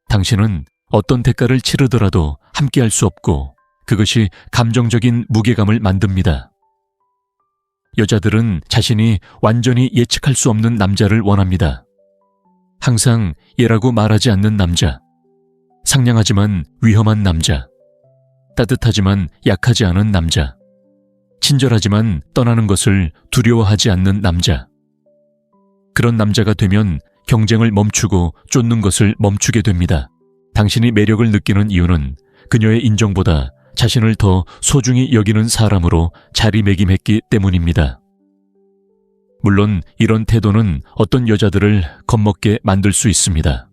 [SPEAKER 1] 당신은 어떤 대가를 치르더라도 함께할 수 없고 그것이 감정적인 무게감을 만듭니다. 여자들은 자신이 완전히 예측할 수 없는 남자를 원합니다. 항상 얘라고 말하지 않는 남자, 상냥하지만 위험한 남자, 따뜻하지만 약하지 않은 남자, 친절하지만 떠나는 것을 두려워하지 않는 남자. 그런 남자가 되면 경쟁을 멈추고 쫓는 것을 멈추게 됩니다. 당신이 매력을 느끼는 이유는 그녀의 인정보다 자신을 더 소중히 여기는 사람으로 자리매김했기 때문입니다. 물론 이런 태도는 어떤 여자들을 겁먹게 만들 수 있습니다.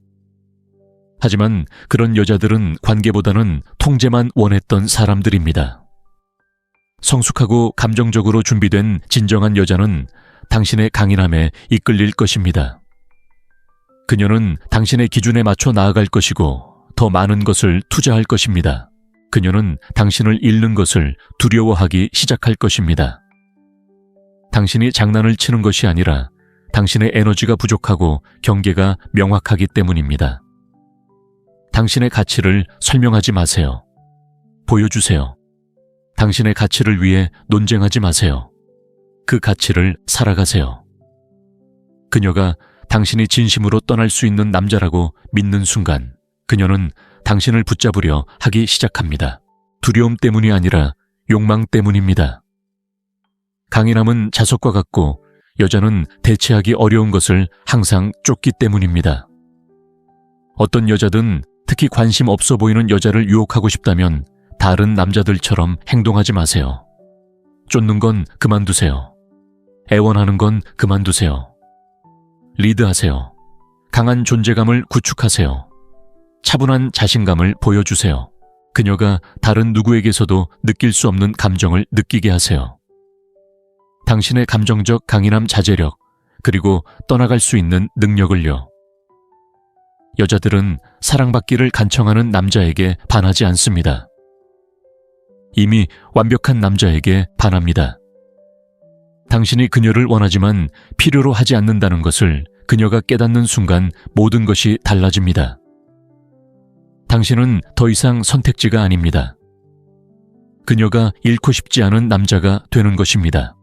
[SPEAKER 1] 하지만 그런 여자들은 관계보다는 통제만 원했던 사람들입니다. 성숙하고 감정적으로 준비된 진정한 여자는 당신의 강인함에 이끌릴 것입니다. 그녀는 당신의 기준에 맞춰 나아갈 것이고 더 많은 것을 투자할 것입니다. 그녀는 당신을 잃는 것을 두려워하기 시작할 것입니다. 당신이 장난을 치는 것이 아니라 당신의 에너지가 부족하고 경계가 명확하기 때문입니다. 당신의 가치를 설명하지 마세요. 보여주세요. 당신의 가치를 위해 논쟁하지 마세요. 그 가치를 살아가세요. 그녀가 당신이 진심으로 떠날 수 있는 남자라고 믿는 순간 그녀는 당신을 붙잡으려 하기 시작합니다. 두려움 때문이 아니라 욕망 때문입니다. 강인함은 자석과 같고 여자는 대체하기 어려운 것을 항상 쫓기 때문입니다. 어떤 여자든 특히 관심 없어 보이는 여자를 유혹하고 싶다면 다른 남자들처럼 행동하지 마세요. 쫓는 건 그만두세요. 애원하는 건 그만두세요. 리드하세요. 강한 존재감을 구축하세요. 차분한 자신감을 보여주세요. 그녀가 다른 누구에게서도 느낄 수 없는 감정을 느끼게 하세요. 당신의 감정적 강인함 자제력, 그리고 떠나갈 수 있는 능력을요. 여자들은 사랑받기를 간청하는 남자에게 반하지 않습니다. 이미 완벽한 남자에게 반합니다. 당신이 그녀를 원하지만 필요로 하지 않는다는 것을 그녀가 깨닫는 순간 모든 것이 달라집니다. 당신은 더 이상 선택지가 아닙니다. 그녀가 잃고 싶지 않은 남자가 되는 것입니다.